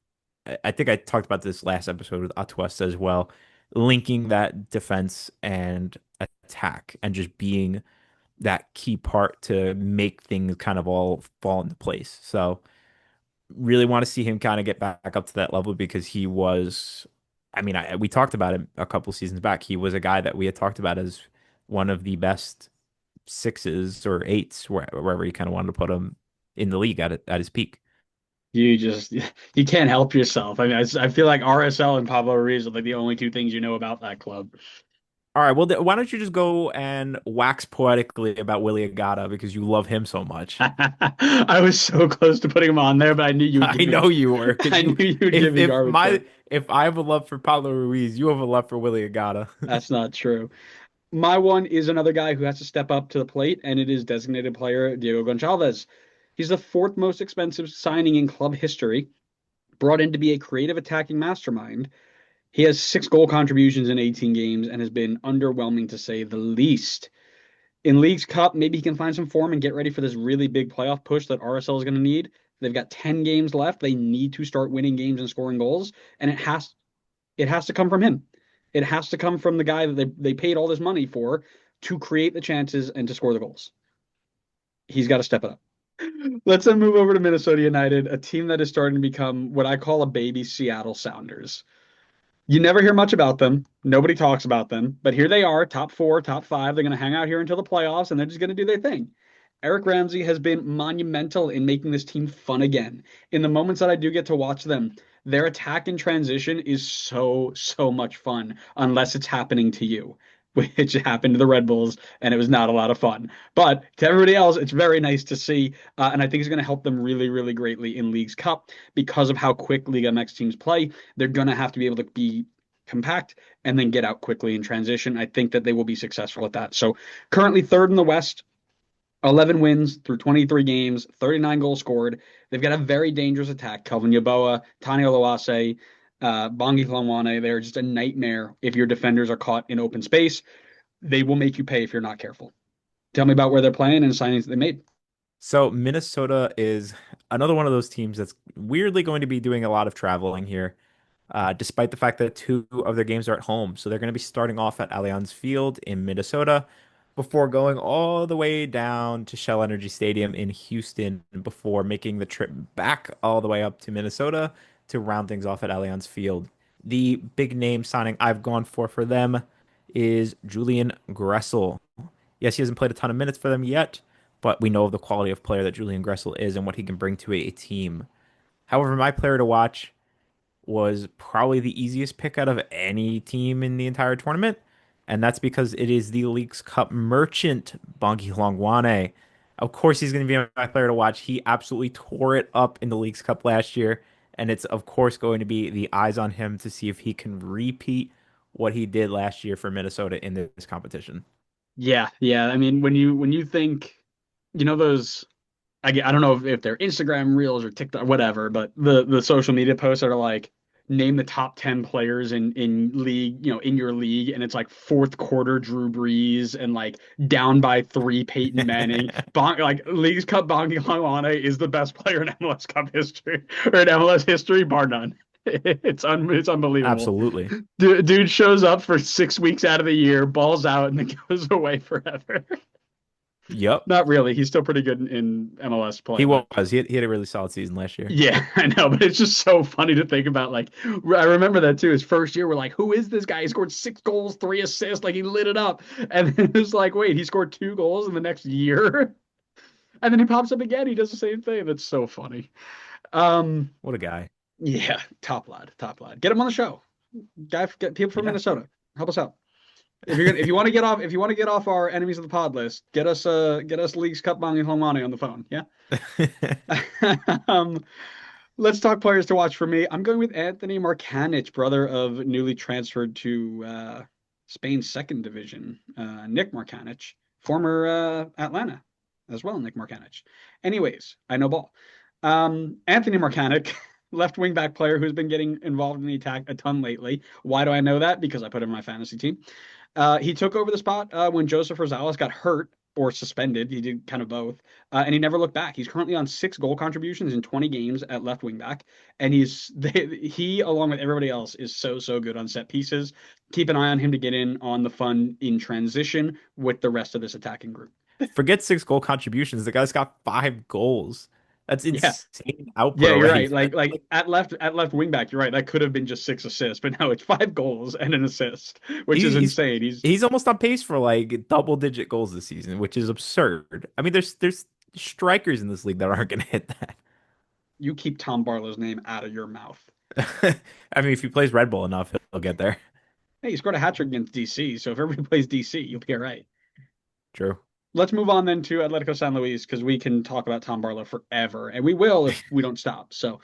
I think I talked about this last episode with Atuesta as well, linking that defense and attack, and just being that key part to make things kind of all fall into place. So really want to see him kind of get back up to that level because he was, I mean, we talked about him a couple seasons back. He was a guy that we had talked about as one of the best sixes or eights, wherever you kind of wanted to put him in the league at his peak. You just you can't help yourself. I mean, I feel like RSL and Pablo Ruiz are like the only two things you know about that club. All right, well, why don't you just go and wax poetically about Willie Agata because you love him so much. I was so close to putting him on there, but I knew you would I give me know you were because I knew you you would give me garbage time. if I have a love for Pablo Ruiz, you have a love for Willie Agata. That's not true. My one is another guy who has to step up to the plate, and it is designated player Diego Gonçalves. He's the fourth most expensive signing in club history, brought in to be a creative attacking mastermind. He has 6 goal contributions in 18 games and has been underwhelming to say the least. In League's Cup, maybe he can find some form and get ready for this really big playoff push that RSL is going to need. They've got 10 games left. They need to start winning games and scoring goals, and it has to come from him. It has to come from the guy that they paid all this money for to create the chances and to score the goals. He's got to step it up. Let's then move over to Minnesota United, a team that is starting to become what I call a baby Seattle Sounders. You never hear much about them. Nobody talks about them, but here they are, top four, top five. They're going to hang out here until the playoffs, and they're just going to do their thing. Eric Ramsey has been monumental in making this team fun again. In the moments that I do get to watch them, their attack and transition is so, so much fun, unless it's happening to you, which happened to the Red Bulls, and it was not a lot of fun. But to everybody else, it's very nice to see, and I think it's going to help them really, really greatly in League's Cup because of how quick Liga MX teams play. They're going to have to be able to be compact and then get out quickly in transition. I think that they will be successful at that. So currently third in the West, 11 wins through 23 games, 39 goals scored. They've got a very dangerous attack. Kelvin Yaboa, Tani Oluwase, Bongi Hlongwane. They're just a nightmare if your defenders are caught in open space. They will make you pay if you're not careful. Tell me about where they're playing and signings they made. So Minnesota is another one of those teams that's weirdly going to be doing a lot of traveling here, despite the fact that two of their games are at home. So they're going to be starting off at Allianz Field in Minnesota before going all the way down to Shell Energy Stadium in Houston before making the trip back all the way up to Minnesota to round things off at Allianz Field. The big name signing I've gone for them is Julian Gressel. Yes, he hasn't played a ton of minutes for them yet, but we know the quality of player that Julian Gressel is and what he can bring to a team. However, my player to watch was probably the easiest pick out of any team in the entire tournament, and that's because it is the League's Cup merchant, Bongi Hlongwane. Of course, he's going to be my player to watch. He absolutely tore it up in the League's Cup last year, and it's of course going to be the eyes on him to see if he can repeat what he did last year for Minnesota in this competition. Yeah, yeah. I mean, when you think, those I don't know if they're Instagram reels or TikTok, whatever, but the social media posts that are like name the top 10 players in league, in your league, and it's like fourth quarter Drew Brees and like down by 3 Peyton Manning. Like League's Cup Bongi Hlongwane is the best player in MLS Cup history or in MLS history, bar none. It's unbelievable. Absolutely. Dude shows up for 6 weeks out of the year, balls out, and then goes away forever. Yep. Not really. He's still pretty good in MLS play, He but was. He had a really solid season last year. yeah, I know. But it's just so funny to think about. Like, I remember that too. His first year, we're like, who is this guy? He scored 6 goals, 3 assists. Like, he lit it up. And then it was like, wait, he scored 2 goals in the next year. And then he pops up again. He does the same thing. That's so funny. Um, What a guy. yeah, top lad, top lad. Get him on the show. Get people from Yeah. Minnesota. Help us out. If you want to get off our enemies of the pod list, get us Leagues Cup Bongi Hlongwane on the phone. Yeah. um, let's talk players to watch for me. I'm going with Anthony Markanich, brother of newly transferred to Spain's second division, Nick Markanich, former Atlanta. as well, Nick Markanich. Anyways, I know ball. Anthony Markanich, left wing back player who's been getting involved in the attack a ton lately. Why do I know that? Because I put him in my fantasy team. He took over the spot when Joseph Rosales got hurt or suspended. He did kind of both, and he never looked back. He's currently on 6 goal contributions in 20 games at left wing back, and he along with everybody else is so good on set pieces. Keep an eye on him to get in on the fun in transition with the rest of this attacking group. Forget 6 goal contributions. The guy's got 5 goals. That's Yeah, insane output yeah, you're already. right. Like at left wing back, you're right. That could have been just 6 assists, but now it's 5 goals and an assist, which is He's insane. He's he's almost on pace for like double-digit goals this season, which is absurd. I mean, there's strikers in this league that aren't going to hit that. You keep Tom Barlow's name out of your mouth. I mean, if he plays Red Bull enough, he'll get there. Hey, he scored a hat trick against DC, so if everybody plays DC, you'll be all right. True. Let's move on then to Atletico San Luis because we can talk about Tom Barlow forever, and we will if we don't stop. So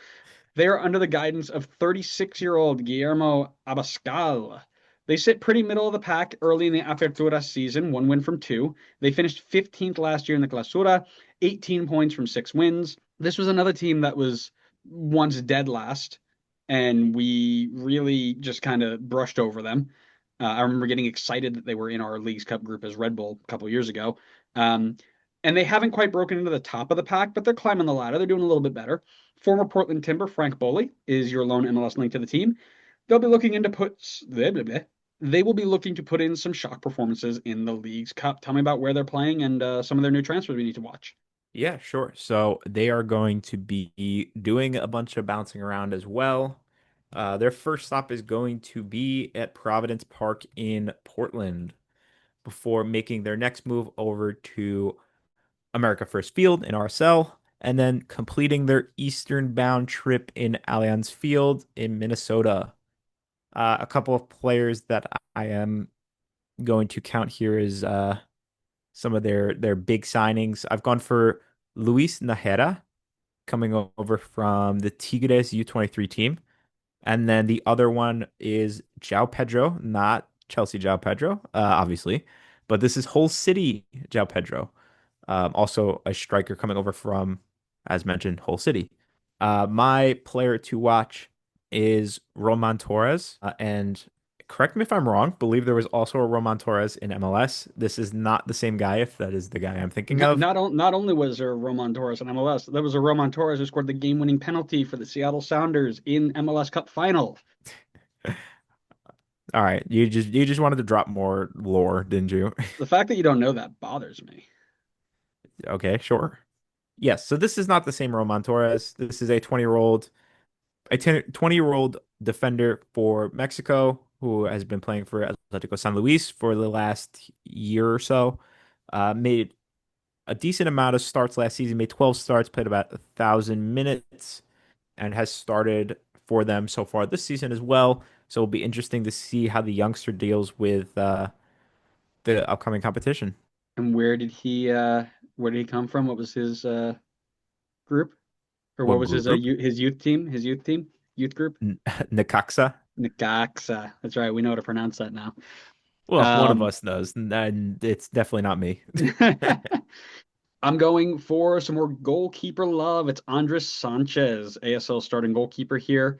they are under the guidance of 36-year-old Guillermo Abascal. They sit pretty middle of the pack early in the Apertura season, 1 win from 2. They finished 15th last year in the Clausura, 18 points from 6 wins. This was another team that was once dead last, and we really just kind of brushed over them. I remember getting excited that they were in our Leagues Cup group as Red Bull a couple years ago. Um, and they haven't quite broken into the top of the pack, but they're climbing the ladder. They're doing a little bit better. Former Portland Timber Frank Boley is your lone MLS link to the team. They'll be looking into put blah, blah, blah. They will be looking to put in some shock performances in the Leagues Cup. Tell me about where they're playing and some of their new transfers we need to watch. Yeah, sure. So they are going to be doing a bunch of bouncing around as well. Their first stop is going to be at Providence Park in Portland before making their next move over to America First Field in RSL, and then completing their eastern bound trip in Allianz Field in Minnesota. A couple of players that I am going to count here is some of their big signings. I've gone for Luis Najera coming over from the Tigres U23 team. And then the other one is João Pedro, not Chelsea João Pedro, obviously, but this is Hull City João Pedro. Also a striker coming over from, as mentioned, Hull City. My player to watch is Roman Torres. And correct me if I'm wrong, believe there was also a Roman Torres in MLS. This is not the same guy, if that is the guy I'm thinking Not, of. not only was there Roman Torres in MLS, there was a Roman Torres who scored the game-winning penalty for the Seattle Sounders in MLS Cup final. All right, you just wanted to drop more lore, didn't you? The fact that you don't know that bothers me. Okay, sure. Yes, so this is not the same Roman Torres. This is a 20-year-old a 20-year-old defender for Mexico who has been playing for Atletico San Luis for the last year or so. Made a decent amount of starts last season, made 12 starts, played about 1,000 minutes, and has started for them so far this season as well. So it'll be interesting to see how the youngster deals with the upcoming competition. And where did he come from? What was his group? Or what What was his group? his youth team? His youth team? Youth group? Necaxa? Necaxa. That's right. We know how to pronounce that now. Well, one of Um, us does, and it's definitely not me. I'm going for some more goalkeeper love. It's Andres Sanchez, ASL starting goalkeeper here.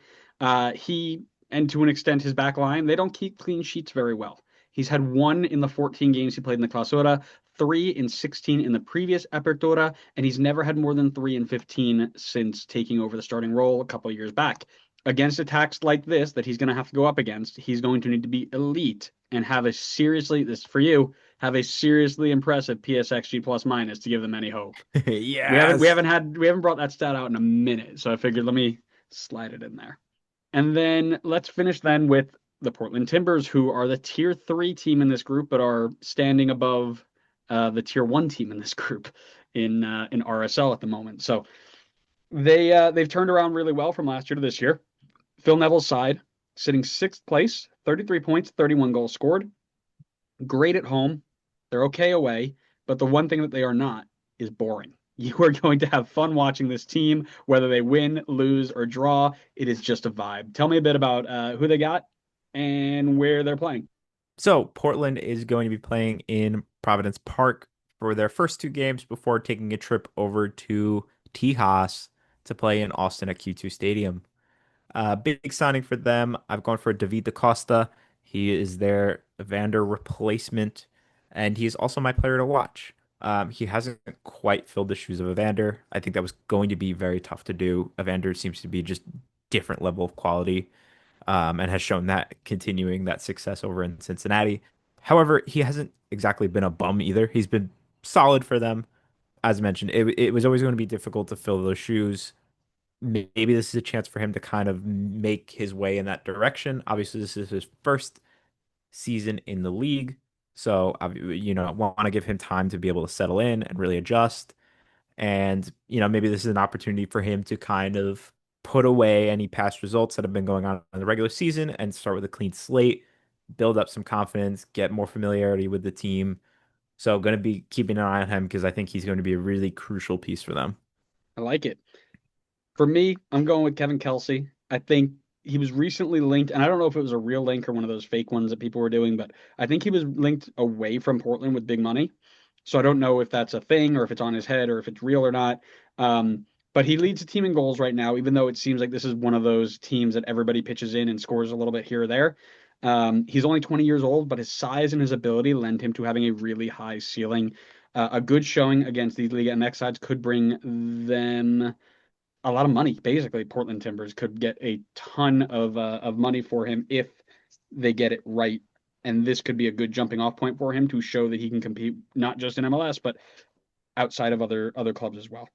He, and to an extent, his back line, they don't keep clean sheets very well. He's had 1 in the 14 games he played in the Clausura, 3 in 16 in the previous Apertura, and he's never had more than 3 in 15 since taking over the starting role a couple of years back. Against attacks like this that he's going to have to go up against, he's going to need to be elite and have a seriously, this is for you, have a seriously impressive PSXG plus minus to give them any hope. We haven't we Yes. haven't had we haven't brought that stat out in a minute, so I figured let me slide it in there. And then let's finish then with the Portland Timbers, who are the tier 3 team in this group, but are standing above the tier 1 team in this group in RSL at the moment. So they've turned around really well from last year to this year. Phil Neville's side sitting 6th place, 33 points, 31 goals scored. Great at home. They're okay away, but the one thing that they are not is boring. You are going to have fun watching this team, whether they win, lose, or draw. It is just a vibe. Tell me a bit about who they got and where they're playing. So Portland is going to be playing in Providence Park for their first two games before taking a trip over to Tejas to play in Austin at Q2 Stadium. Big signing for them. I've gone for David Da Costa. He is their Evander replacement, and he's also my player to watch. He hasn't quite filled the shoes of Evander. I think that was going to be very tough to do. Evander seems to be just different level of quality, and has shown that continuing that success over in Cincinnati. However, he hasn't exactly been a bum either. He's been solid for them. As mentioned, it was always going to be difficult to fill those shoes. Maybe this is a chance for him to kind of make his way in that direction. Obviously, this is his first season in the league. So, want to give him time to be able to settle in and really adjust. And, maybe this is an opportunity for him to kind of put away any past results that have been going on in the regular season and start with a clean slate, build up some confidence, get more familiarity with the team. So, going to be keeping an eye on him because I think he's going to be a really crucial piece for them. I like it. For me, I'm going with Kevin Kelsey. I think he was recently linked, and I don't know if it was a real link or one of those fake ones that people were doing, but I think he was linked away from Portland with big money. So I don't know if that's a thing or if it's on his head or if it's real or not. But he leads the team in goals right now, even though it seems like this is one of those teams that everybody pitches in and scores a little bit here or there. He's only 20 years old, but his size and his ability lend him to having a really high ceiling. A good showing against these Liga MX sides could bring them a lot of money. Basically, Portland Timbers could get a ton of money for him if they get it right. And this could be a good jumping off point for him to show that he can compete not just in MLS, but outside of other clubs as well.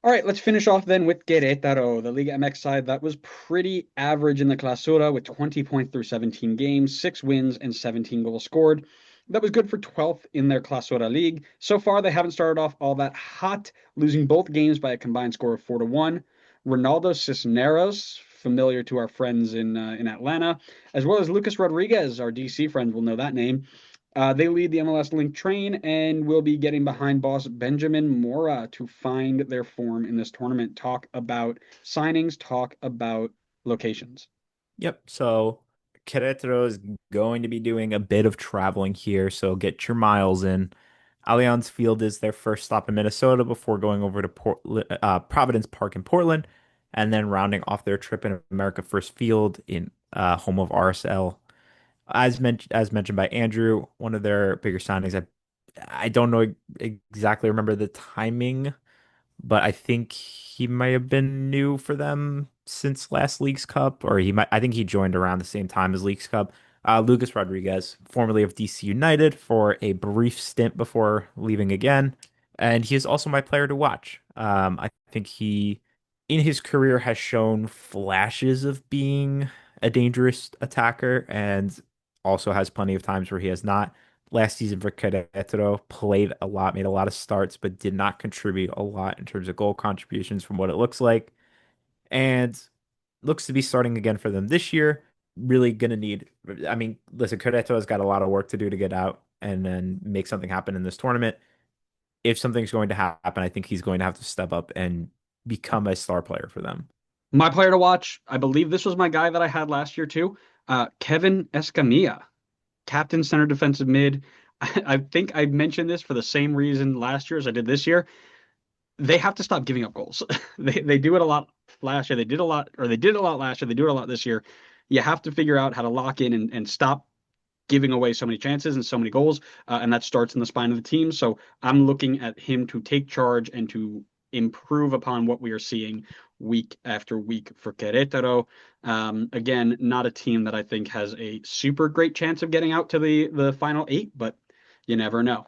All right, let's finish off then with Querétaro, the Liga MX side that was pretty average in the Clausura with 20 points through 17 games, 6 wins, and 17 goals scored. That was good for 12th in their Clausura League. So far, they haven't started off all that hot, losing both games by a combined score of 4-1. Ronaldo Cisneros, familiar to our friends in Atlanta, as well as Lucas Rodriguez, our DC friends will know that name. They lead the MLS Link train and will be getting behind boss Benjamin Mora to find their form in this tournament. Talk about signings, talk about locations. Yep. So Querétaro is going to be doing a bit of traveling here, so get your miles in. Allianz Field is their first stop in Minnesota before going over to Providence Park in Portland, and then rounding off their trip in America First Field in home of RSL. As mentioned by Andrew, one of their bigger signings. I don't know exactly remember the timing, but I think he might have been new for them since last League's Cup, or I think he joined around the same time as League's Cup. Lucas Rodriguez, formerly of DC United, for a brief stint before leaving again, and he is also my player to watch. I think he, in his career, has shown flashes of being a dangerous attacker, and also has plenty of times where he has not. Last season for Querétaro, played a lot, made a lot of starts, but did not contribute a lot in terms of goal contributions from what it looks like. And looks to be starting again for them this year. Really gonna need, I mean, listen, Querétaro has got a lot of work to do to get out and then make something happen in this tournament. If something's going to happen, I think he's going to have to step up and become a star player for them. My player to watch, I believe this was my guy that I had last year too, Kevin Escamilla, captain center defensive mid. I think I mentioned this for the same reason last year as I did this year. They have to stop giving up goals. They do it a lot last year. They did a lot, or they did a lot last year. They do it a lot this year. You have to figure out how to lock in and stop giving away so many chances and so many goals, and that starts in the spine of the team. So I'm looking at him to take charge and to improve upon what we are seeing week after week for Querétaro. Again, not a team that I think has a super great chance of getting out to the final eight, but you never know.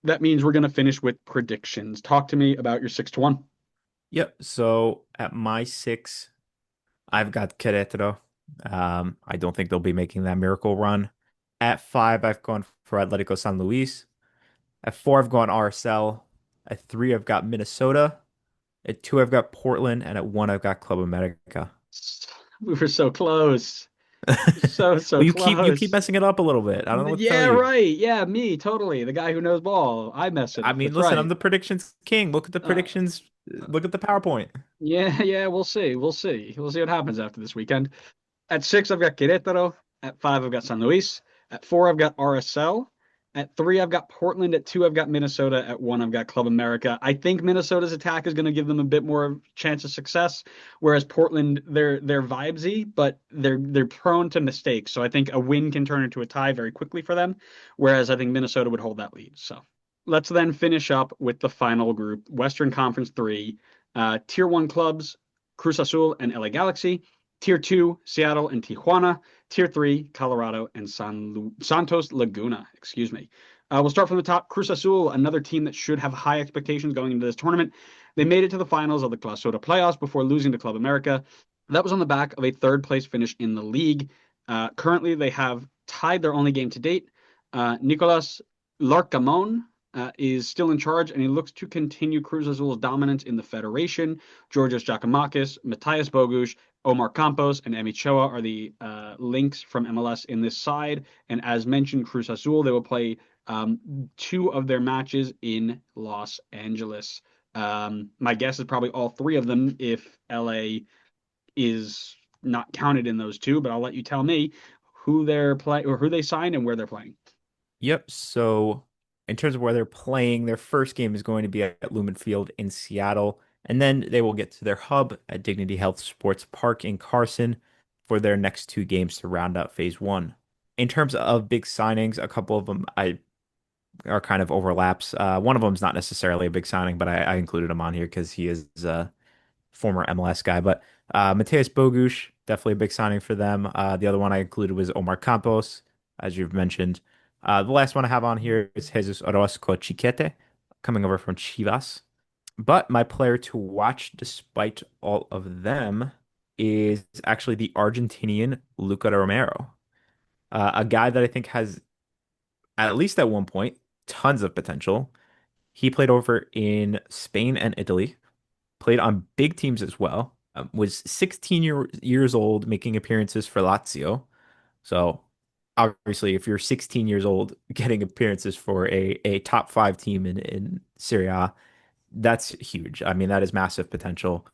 That means we're going to finish with predictions. Talk to me about your 6-1. Yep. So at my six, I've got Querétaro. I don't think they'll be making that miracle run. At five, I've gone for Atletico San Luis. At four, I've gone RSL. At three, I've got Minnesota. At two, I've got Portland. And at one, I've got Club America. We were so close. So Well, you keep close. messing it up a little bit. I don't know what to tell Yeah, you. right. Yeah, me, totally. The guy who knows ball. I mess it I up. mean, That's listen, I'm right. the predictions king. Look at the Uh, predictions. Look at the PowerPoint. yeah, yeah, we'll see. We'll see. We'll see what happens after this weekend. At six, I've got Querétaro. At five, I've got San Luis. At four, I've got RSL. At three, I've got Portland. At two, I've got Minnesota. At one, I've got Club America. I think Minnesota's attack is going to give them a bit more chance of success, whereas Portland, they're vibesy, but they're prone to mistakes. So I think a win can turn into a tie very quickly for them, whereas I think Minnesota would hold that lead. So let's then finish up with the final group, Western Conference 3, Tier 1 clubs, Cruz Azul and LA Galaxy. Tier 2, Seattle and Tijuana. Tier 3, Colorado and Santos Laguna. Excuse me. We'll start from the top. Cruz Azul, another team that should have high expectations going into this tournament. They made it to the finals of the Clausura playoffs before losing to Club America. That was on the back of a third place finish in the league. Currently, they have tied their only game to date. Nicolas Larcamon is still in charge, and he looks to continue Cruz Azul's dominance in the federation. Georgios Giacomakis, Matthias Bogusz, Omar Campos, and Emi Choa are the links from MLS in this side. And as mentioned, Cruz Azul, they will play two of their matches in Los Angeles. My guess is probably all three of them if LA is not counted in those two, but I'll let you tell me who they're play or who they signed and where they're playing. Yep. So in terms of where they're playing, their first game is going to be at Lumen Field in Seattle, and then they will get to their hub at Dignity Health Sports Park in Carson for their next two games to round out phase one. In terms of big signings, a couple of them I are kind of overlaps. One of them is not necessarily a big signing, but I included him on here because he is a former MLS guy. But Matthias Bogusz, definitely a big signing for them. The other one I included was Omar Campos, as you've mentioned. The last one I have on here is Jesus Orozco Chiquete, coming over from Chivas. But my player to watch, despite all of them, is actually the Argentinian Luca Romero, a guy that I think has, at least at one point, tons of potential. He played over in Spain and Italy, played on big teams as well, was 16 years old, making appearances for Lazio. So obviously, if you're 16 years old, getting appearances for a top five team in Serie A, that's huge. I mean, that is massive potential.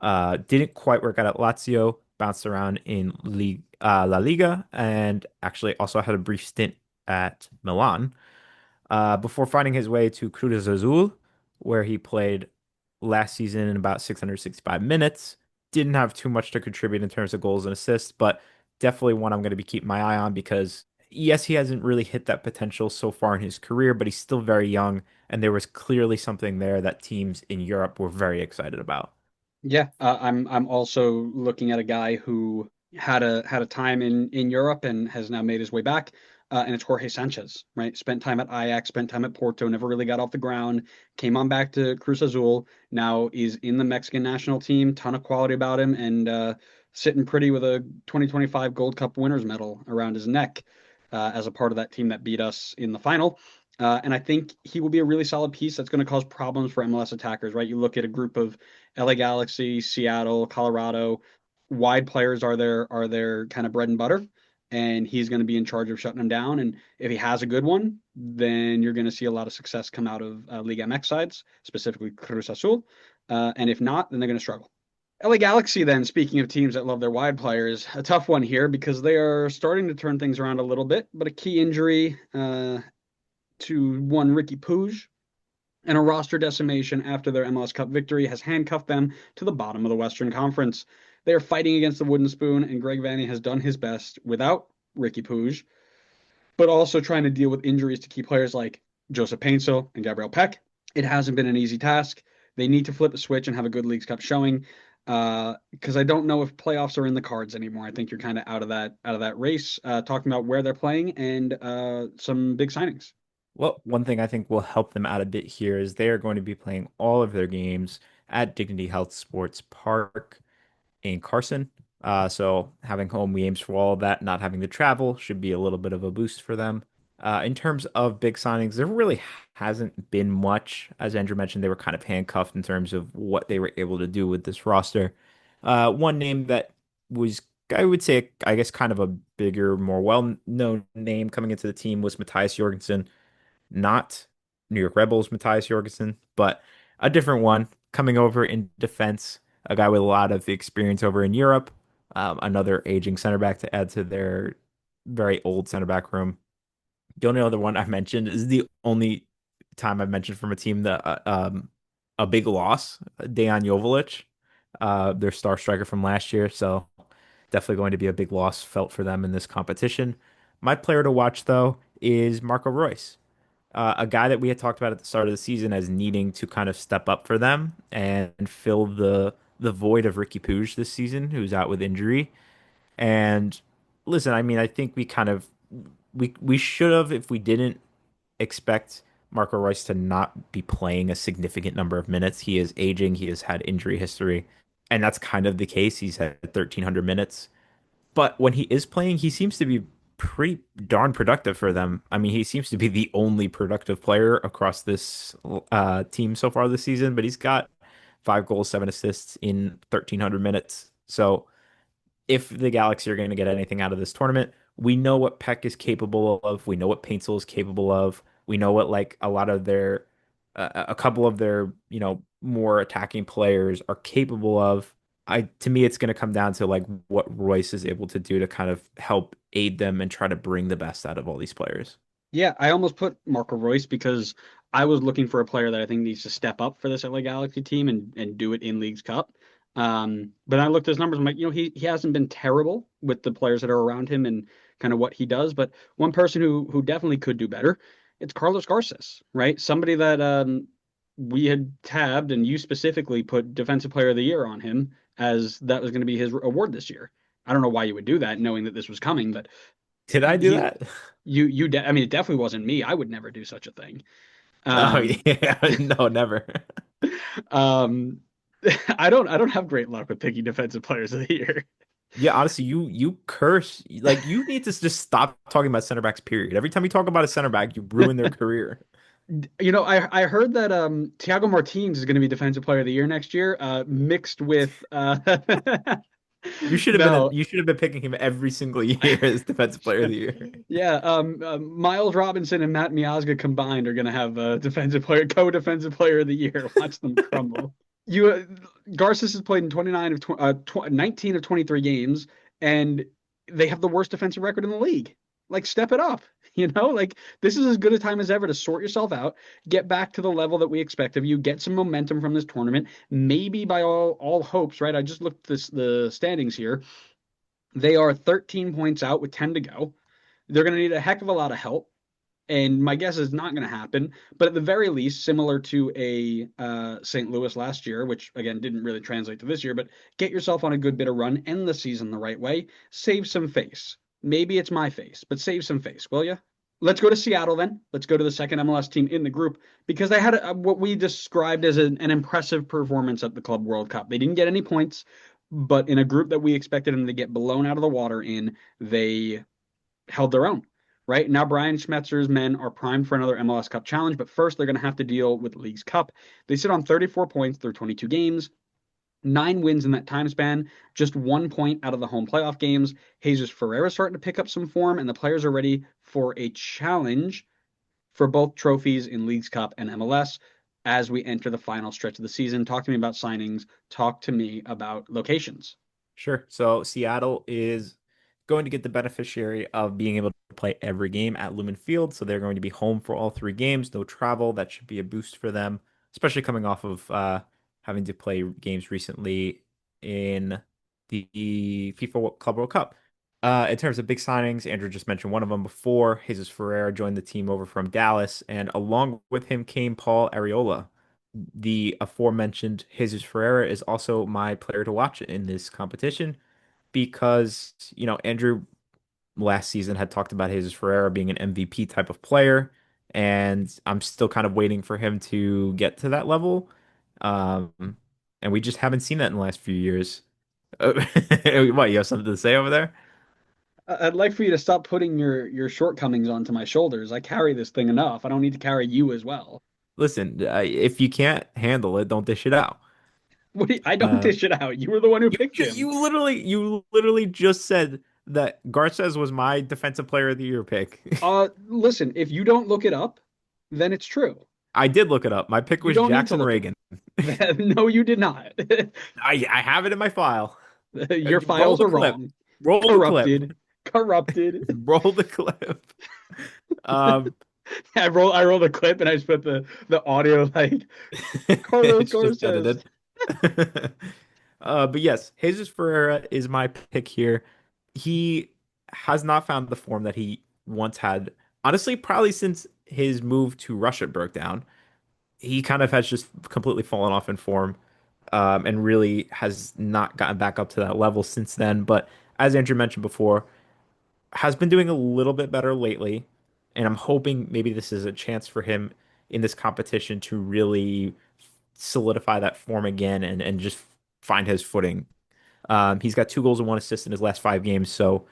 Didn't quite work out at Lazio, bounced around in La Liga, and actually also had a brief stint at Milan before finding his way to Cruz Azul, where he played last season in about 665 minutes. Didn't have too much to contribute in terms of goals and assists, but definitely one I'm going to be keeping my eye on because, yes, he hasn't really hit that potential so far in his career, but he's still very young, and there was clearly something there that teams in Europe were very excited about. Yeah, I'm also looking at a guy who had a time in Europe and has now made his way back, and it's Jorge Sanchez, right? Spent time at Ajax, spent time at Porto, never really got off the ground, came on back to Cruz Azul, now is in the Mexican national team, ton of quality about him, and sitting pretty with a 2025 Gold Cup winners medal around his neck as a part of that team that beat us in the final. And I think he will be a really solid piece that's going to cause problems for MLS attackers, right? You look at a group of LA Galaxy, Seattle, Colorado, wide players are their kind of bread and butter, and he's going to be in charge of shutting them down. And if he has a good one, then you're going to see a lot of success come out of Liga MX sides, specifically Cruz Azul. And if not, then they're going to struggle. LA Galaxy, then, speaking of teams that love their wide players, a tough one here because they are starting to turn things around a little bit, but a key injury to one Ricky Puig and a roster decimation after their MLS Cup victory has handcuffed them to the bottom of the Western Conference. They are fighting against the wooden spoon, and Greg Vanney has done his best without Ricky Puig, but also trying to deal with injuries to key players like Joseph Painso and Gabriel Peck. It hasn't been an easy task. They need to flip the switch and have a good Leagues Cup showing because I don't know if playoffs are in the cards anymore. I think you're kind of out of that race. Talking about where they're playing and some big signings. Well, one thing I think will help them out a bit here is they are going to be playing all of their games at Dignity Health Sports Park in Carson. So having home games for all of that, not having to travel should be a little bit of a boost for them. In terms of big signings, there really hasn't been much. As Andrew mentioned, they were kind of handcuffed in terms of what they were able to do with this roster. One name that was, I would say, I guess, kind of a bigger, more well-known name coming into the team was Matthias Jorgensen, not New York Rebels Matthias Jorgensen, but a different one coming over in defense, a guy with a lot of experience over in Europe, another aging center back to add to their very old center back room. The only other one I mentioned is the only time I've mentioned from a team that a big loss, Dejan Joveljic, their star striker from last year. So definitely going to be a big loss felt for them in this competition. My player to watch though is Marco Reus, a guy that we had talked about at the start of the season as needing to kind of step up for them and fill the void of Ricky Puig this season, who's out with injury. And listen, I mean, I think we should have, if we didn't expect Marco Reus to not be playing a significant number of minutes. He is aging, he has had injury history, and that's kind of the case. He's had 1,300 minutes. But when he is playing, he seems to be pretty darn productive for them. I mean, he seems to be the only productive player across this team so far this season, but he's got 5 goals, 7 assists in 1,300 minutes. So if the Galaxy are going to get anything out of this tournament, we know what Peck is capable of. We know what Paintsel is capable of. We know what like a lot of their, a couple of their, more attacking players are capable of. To me, it's going to come down to like what Royce is able to do to kind of help aid them and try to bring the best out of all these players. Yeah, I almost put Marco Reus because I was looking for a player that I think needs to step up for this LA Galaxy team and do it in Leagues Cup. But I looked at his numbers. I'm like, he hasn't been terrible with the players that are around him and kind of what he does. But one person who definitely could do better, it's Carlos Garces, right? Somebody that we had tabbed and you specifically put Defensive Player of the Year on him as that was going to be his award this year. I don't know why you would do that, knowing that this was coming, but Did I do he that? I mean, it definitely wasn't me. I would never do such a thing. Oh Um, yeah, no, never. um, I don't have great luck with picking defensive players of the year. Yeah, honestly, you curse like you need to just stop talking about center backs, period. Every time you talk about a center back, you ruin their career. I heard that Thiago Martins is going to be defensive player of the year next year, mixed with no. You should have been picking him every single year as defensive player of the year. Yeah, Miles Robinson and Matt Miazga combined are going to have co-defensive player of the year. Watch them crumble. You Garces has played in 19 of 23 games, and they have the worst defensive record in the league. Like, step it up. Like this is as good a time as ever to sort yourself out, get back to the level that we expect of you, get some momentum from this tournament. Maybe by all hopes, right? I just looked the standings here. They are 13 points out with 10 to go. They're going to need a heck of a lot of help. And my guess is not going to happen. But at the very least, similar to a St. Louis last year, which again didn't really translate to this year, but get yourself on a good bit of run, end the season the right way, save some face. Maybe it's my face, but save some face, will you? Let's go to Seattle then. Let's go to the second MLS team in the group because they had what we described as an impressive performance at the Club World Cup. They didn't get any points, but in a group that we expected them to get blown out of the water in, they held their own. Right now, Brian Schmetzer's men are primed for another MLS Cup challenge, but first they're going to have to deal with Leagues Cup. They sit on 34 points through 22 games, 9 wins in that time span, just 1 point out of the home playoff games. Jesus Ferreira starting to pick up some form, and the players are ready for a challenge for both trophies in Leagues Cup and MLS as we enter the final stretch of the season. Talk to me about signings. Talk to me about locations. Sure. So Seattle is going to get the beneficiary of being able to play every game at Lumen Field. So they're going to be home for all 3 games, no travel. That should be a boost for them, especially coming off of having to play games recently in the FIFA Club World Cup. In terms of big signings, Andrew just mentioned one of them before. Jesus Ferreira joined the team over from Dallas, and along with him came Paul Arriola. The aforementioned Jesus Ferreira is also my player to watch in this competition because, Andrew last season had talked about Jesus Ferreira being an MVP type of player, and I'm still kind of waiting for him to get to that level. Um, and we just haven't seen that in the last few years. What, you have something to say over there? I'd like for you to stop putting your shortcomings onto my shoulders. I carry this thing enough. I don't need to carry you as well. Listen, if you can't handle it, don't dish it out. I don't Uh, dish it out. You were the one who you, picked you him. you literally just said that Garces was my defensive player of the year pick. Listen, if you don't look it up, then it's true. I did look it up. My pick You was don't need to Jackson look it Reagan. up. No, you did not. I have it in my file. Your Roll files the are clip. wrong. Roll the clip. Corrupted. Corrupted. Roll the clip. Um, I rolled a clip and I just put the audio like Carlos it's just Garces. edited. But yes, Jesus Ferreira is my pick here. He has not found the form that he once had. Honestly, probably since his move to Russia broke down, he kind of has just completely fallen off in form, and really has not gotten back up to that level since then. But as Andrew mentioned before, has been doing a little bit better lately, and I'm hoping maybe this is a chance for him in this competition to really solidify that form again and just find his footing. He's got 2 goals and 1 assist in his last 5 games, so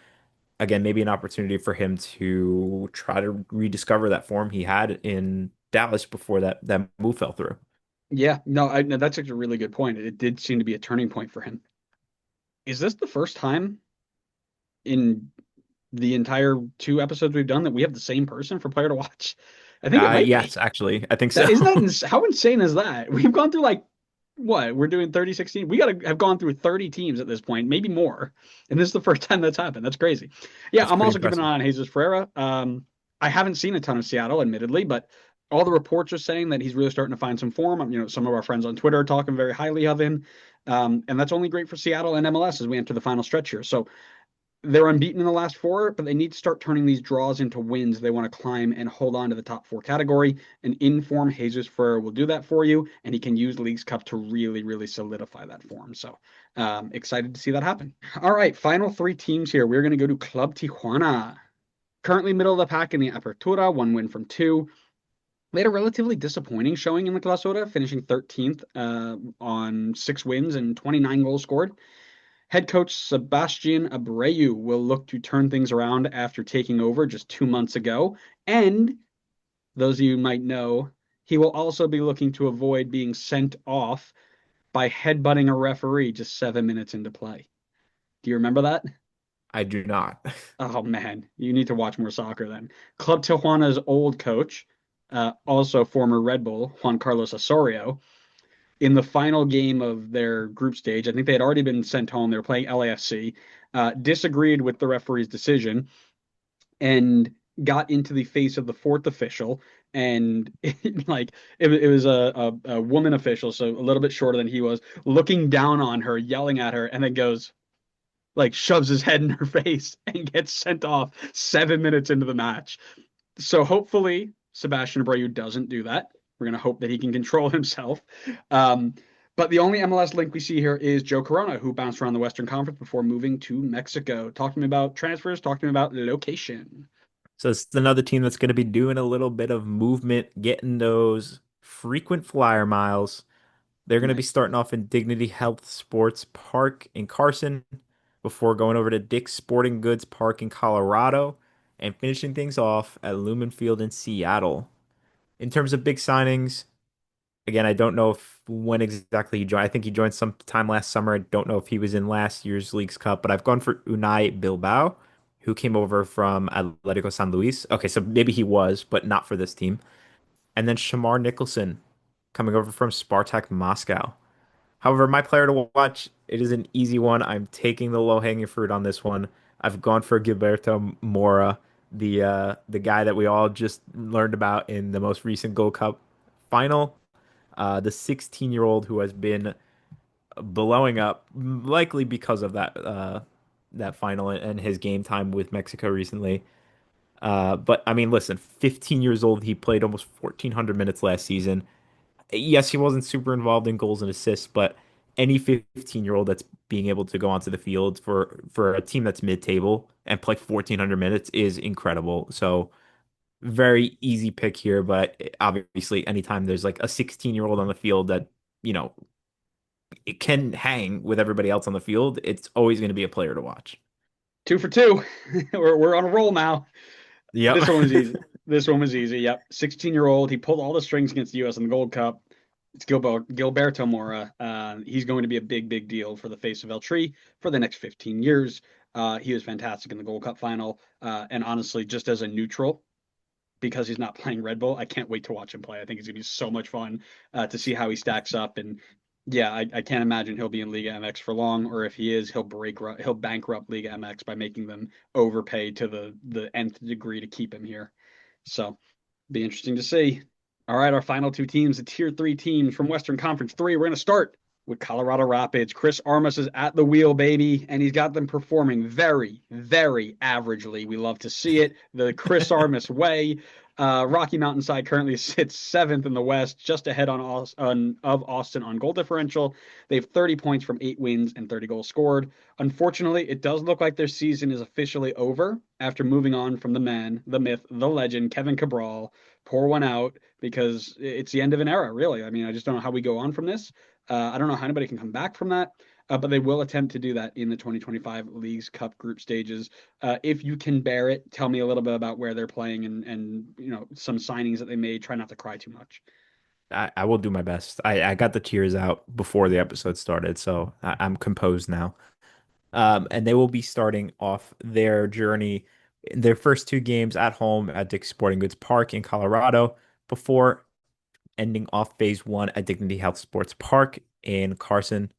again, maybe an opportunity for him to try to rediscover that form he had in Dallas before that move fell through. Yeah, no, that's actually a really good point. It did seem to be a turning point for him. Is this the first time in the entire 2 episodes we've done that we have the same person for player to watch? I think it might be. Yes, actually, I think so. That isn't how insane is that? We've gone through like what? We're doing 30, 16. We gotta have gone through 30 teams at this point, maybe more. And this is the first time that's happened. That's crazy. Yeah, That's I'm pretty also keeping an impressive. eye on Jesus Ferreira. I haven't seen a ton of Seattle, admittedly, but all the reports are saying that he's really starting to find some form. Some of our friends on Twitter are talking very highly of him. And that's only great for Seattle and MLS as we enter the final stretch here. So they're unbeaten in the last 4, but they need to start turning these draws into wins. They want to climb and hold on to the top 4 category. And in-form Jesus Ferrer will do that for you, and he can use Leagues Cup to really, really solidify that form. So excited to see that happen. All right, final 3 teams here. We're going to go to Club Tijuana. Currently middle of the pack in the Apertura, 1 win from 2. They had a relatively disappointing showing in the Clausura, finishing 13th on 6 wins and 29 goals scored. Head coach Sebastian Abreu will look to turn things around after taking over just 2 months ago. And those of you who might know, he will also be looking to avoid being sent off by headbutting a referee just 7 minutes into play. Do you remember that? I do not. Oh man, you need to watch more soccer then. Club Tijuana's old coach, also former Red Bull, Juan Carlos Osorio, in the final game of their group stage, I think they had already been sent home. They were playing LAFC, disagreed with the referee's decision and got into the face of the fourth official. And it was a woman official, so a little bit shorter than he was, looking down on her, yelling at her, and then goes, like, shoves his head in her face and gets sent off 7 minutes into the match. So hopefully Sebastian Abreu doesn't do that. We're going to hope that he can control himself. Um, but the only MLS link we see here is Joe Corona, who bounced around the Western Conference before moving to Mexico. Talk to me about transfers. Talk to me about location. So it's another team that's going to be doing a little bit of movement, getting those frequent flyer miles. They're going to be Nice. starting off in Dignity Health Sports Park in Carson before going over to Dick's Sporting Goods Park in Colorado and finishing things off at Lumen Field in Seattle. In terms of big signings, again, I don't know if when exactly he joined. I think he joined sometime last summer. I don't know if he was in last year's Leagues Cup, but I've gone for Unai Bilbao, who came over from Atletico San Luis. Okay, so maybe he was, but not for this team. And then Shamar Nicholson coming over from Spartak Moscow. However, my player to watch, it is an easy one. I'm taking the low-hanging fruit on this one. I've gone for Gilberto Mora, the guy that we all just learned about in the most recent Gold Cup final. The 16-year-old who has been blowing up, likely because of that final and his game time with Mexico recently. But I mean, listen, 15 years old, he played almost 1,400 minutes last season. Yes, he wasn't super involved in goals and assists, but any 15-year-old that's being able to go onto the field for a team that's mid-table and play 1,400 minutes is incredible. So very easy pick here, but obviously anytime there's like a 16-year-old on the field that, you know, it can hang with everybody else on the field, it's always going to be a player to watch. 2 for 2. We're on a roll now. Yep. This one was easy. This one was easy. Yep. 16-year-old. He pulled all the strings against the U.S. in the Gold Cup. It's Gilberto Mora. He's going to be a big, big deal for the face of El Tri for the next 15 years. He was fantastic in the Gold Cup final. And honestly, just as a neutral, because he's not playing Red Bull, I can't wait to watch him play. I think it's going to be so much fun to see how he stacks up. And yeah, I can't imagine he'll be in Liga MX for long, or if he is, he'll bankrupt Liga MX by making them overpay to the nth degree to keep him here. So be interesting to see. All right, our final two teams, the tier three teams from Western Conference 3. We're going to start with Colorado Rapids. Chris Armas is at the wheel, baby, and he's got them performing very, very averagely. We love to see it. The Chris Armas way. Rocky Mountainside currently sits seventh in the West, just ahead of Austin on goal differential. They have 30 points from 8 wins and 30 goals scored. Unfortunately, it does look like their season is officially over after moving on from the man, the myth, the legend, Kevin Cabral. Pour one out because it's the end of an era, really. I mean, I just don't know how we go on from this. I don't know how anybody can come back from that, but they will attempt to do that in the 2025 Leagues Cup group stages. If you can bear it, tell me a little bit about where they're playing and some signings that they made. Try not to cry too much. I will do my best. I got the tears out before the episode started, so I'm composed now. And they will be starting off their journey in their first two games at home at Dick's Sporting Goods Park in Colorado before ending off phase one at Dignity Health Sports Park in Carson.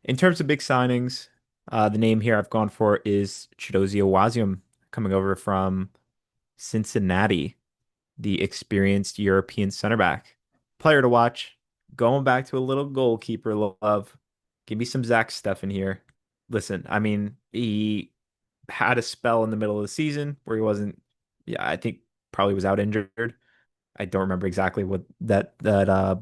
In terms of big signings, the name here I've gone for is Chidozie Owazium coming over from Cincinnati, the experienced European center back. Player to watch. Going back to a little goalkeeper love. Give me some Zach Steffen here. Listen, I mean, he had a spell in the middle of the season where he wasn't, yeah, I think probably was out injured. I don't remember exactly what that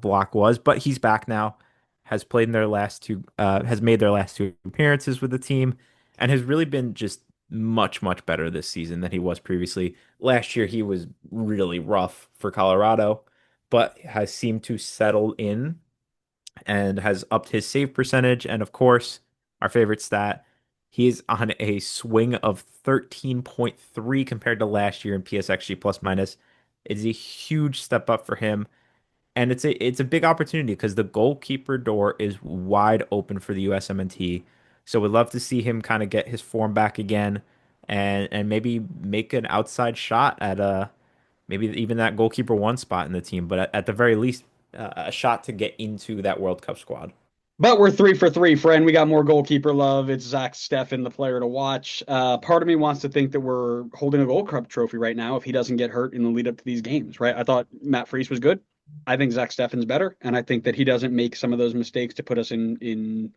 block was, but he's back now. Has played in their last two, has made their last two appearances with the team, and has really been just much better this season than he was previously. Last year he was really rough for Colorado, but has seemed to settle in and has upped his save percentage. And of course, our favorite stat, he is on a swing of 13.3 compared to last year in PSXG plus minus. It's a huge step up for him. And it's a big opportunity because the goalkeeper door is wide open for the USMNT. So we'd love to see him kind of get his form back again and maybe make an outside shot at maybe even that goalkeeper one spot in the team, but at the very least, a shot to get into that World Cup squad. But we're 3 for 3, friend. We got more goalkeeper love. It's Zach Steffen, the player to watch. Part of me wants to think that we're holding a Gold Cup trophy right now if he doesn't get hurt in the lead up to these games, right? I thought Matt Freese was good. I think Zach Steffen's better, and I think that he doesn't make some of those mistakes to put us in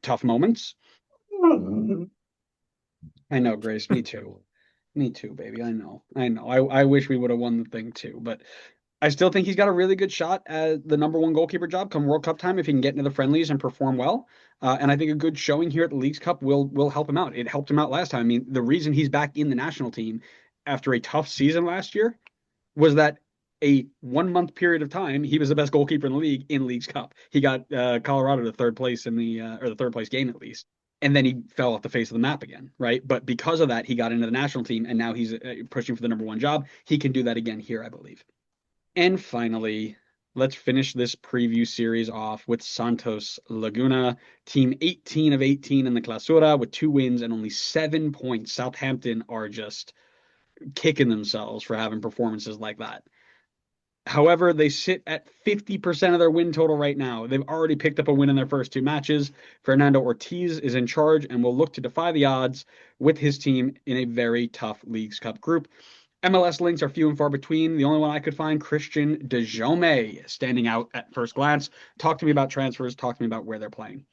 tough moments. I know, Grace. Me too. Me too, baby. I know. I know. I wish we would have won the thing too, but I still think he's got a really good shot at the number one goalkeeper job come World Cup time if he can get into the friendlies and perform well. And I think a good showing here at the Leagues Cup will help him out. It helped him out last time. I mean, the reason he's back in the national team after a tough season last year was that a 1 month period of time he was the best goalkeeper in the league in Leagues Cup. He got Colorado to third place in the or the third place game at least. And then he fell off the face of the map again, right? But because of that, he got into the national team, and now he's pushing for the number one job. He can do that again here, I believe. And finally, let's finish this preview series off with Santos Laguna, team 18 of 18 in the Clausura with 2 wins and only 7 points. Southampton are just kicking themselves for having performances like that. However, they sit at 50% of their win total right now. They've already picked up a win in their first two matches. Fernando Ortiz is in charge and will look to defy the odds with his team in a very tough Leagues Cup group. MLS links are few and far between. The only one I could find, Christian DeJome, standing out at first glance. Talk to me about transfers. Talk to me about where they're playing.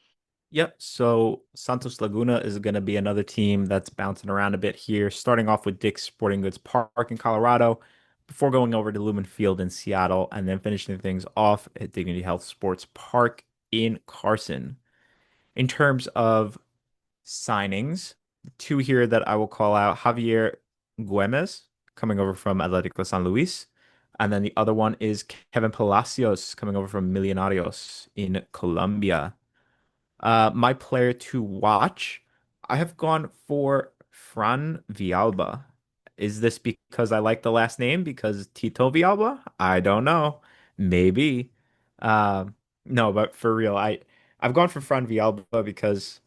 Yep. So Santos Laguna is going to be another team that's bouncing around a bit here, starting off with Dick's Sporting Goods Park in Colorado, before going over to Lumen Field in Seattle, and then finishing things off at Dignity Health Sports Park in Carson. In terms of signings, two here that I will call out, Javier Güemes coming over from Atlético San Luis. And then the other one is Kevin Palacios coming over from Millonarios in Colombia. My player to watch, I have gone for Fran Villalba. Is this because I like the last name? Because Tito Villalba? I don't know. Maybe. No, but for real, I've gone for Fran Villalba because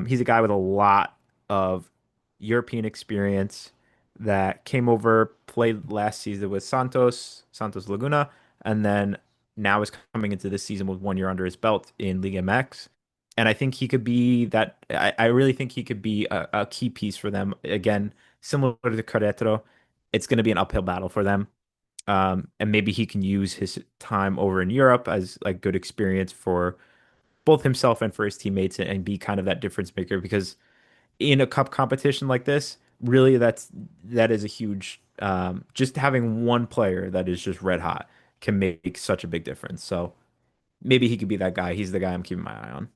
he's a guy with a lot of European experience that came over, played last season with Santos Laguna, and then now is coming into this season with 1 year under his belt in Liga MX. And I think he could be that. I really think he could be a key piece for them. Again, similar to Carretero, it's going to be an uphill battle for them. And maybe he can use his time over in Europe as like good experience for both himself and for his teammates and be kind of that difference maker because in a cup competition like this, really that is a huge just having one player that is just red hot can make such a big difference. So maybe he could be that guy. He's the guy I'm keeping my eye on.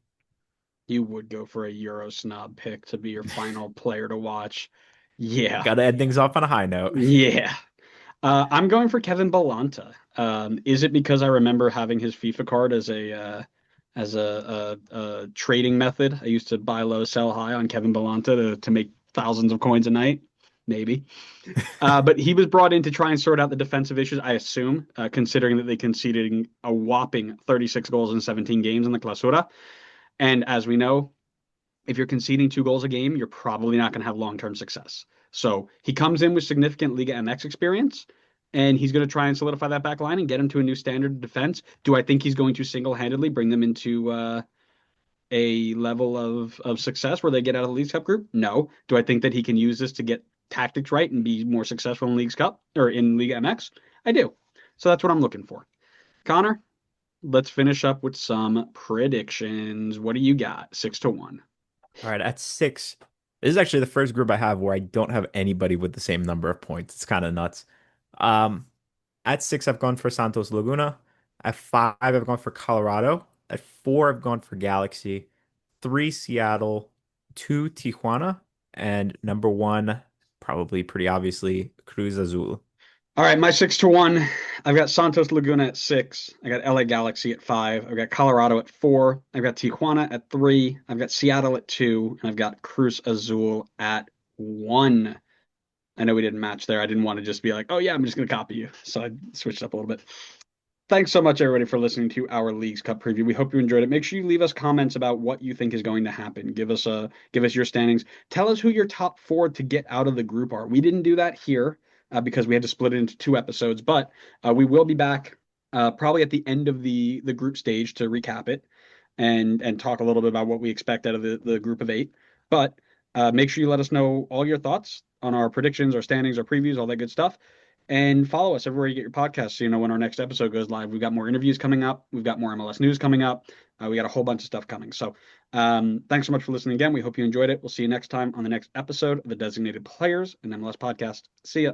You would go for a Euro snob pick to be your final player to watch. Yeah. Got to end things off on a high note. Yeah. I'm going for Kevin Belanta. Is it because I remember having his FIFA card as a trading method? I used to buy low, sell high on Kevin Belanta to make thousands of coins a night, maybe. But he was brought in to try and sort out the defensive issues, I assume, considering that they conceded a whopping 36 goals in 17 games in the Clausura. And as we know, if you're conceding 2 goals a game, you're probably not going to have long-term success. So he comes in with significant Liga MX experience, and he's going to try and solidify that back line and get him to a new standard of defense. Do I think he's going to single-handedly bring them into a level of success where they get out of the Leagues Cup group? No. Do I think that he can use this to get tactics right and be more successful in Leagues Cup or in Liga MX? I do. So that's what I'm looking for. Connor, let's finish up with some predictions. What do you got? 6-1. All right, at six, this is actually the first group I have where I don't have anybody with the same number of points. It's kind of nuts. Um, at six, I've gone for Santos Laguna. At five, I've gone for Colorado. At four, I've gone for Galaxy. Three, Seattle. Two, Tijuana. And number one, probably pretty obviously, Cruz Azul. All right, my 6-1. I've got Santos Laguna at 6. I got LA Galaxy at 5. I've got Colorado at 4. I've got Tijuana at 3. I've got Seattle at 2. And I've got Cruz Azul at 1. I know we didn't match there. I didn't want to just be like, oh, yeah, I'm just going to copy you. So I switched up a little bit. Thanks so much, everybody, for listening to our Leagues Cup preview. We hope you enjoyed it. Make sure you leave us comments about what you think is going to happen. Give us your standings. Tell us who your top four to get out of the group are. We didn't do that here because we had to split it into 2 episodes, but we will be back probably at the end of the group stage to recap it and talk a little bit about what we expect out of the group of 8. But make sure you let us know all your thoughts on our predictions, our standings, our previews, all that good stuff. And follow us everywhere you get your podcasts so you know when our next episode goes live. We've got more interviews coming up. We've got more MLS news coming up. We got a whole bunch of stuff coming. So thanks so much for listening again. We hope you enjoyed it. We'll see you next time on the next episode of the Designated Players and MLS Podcast. See ya.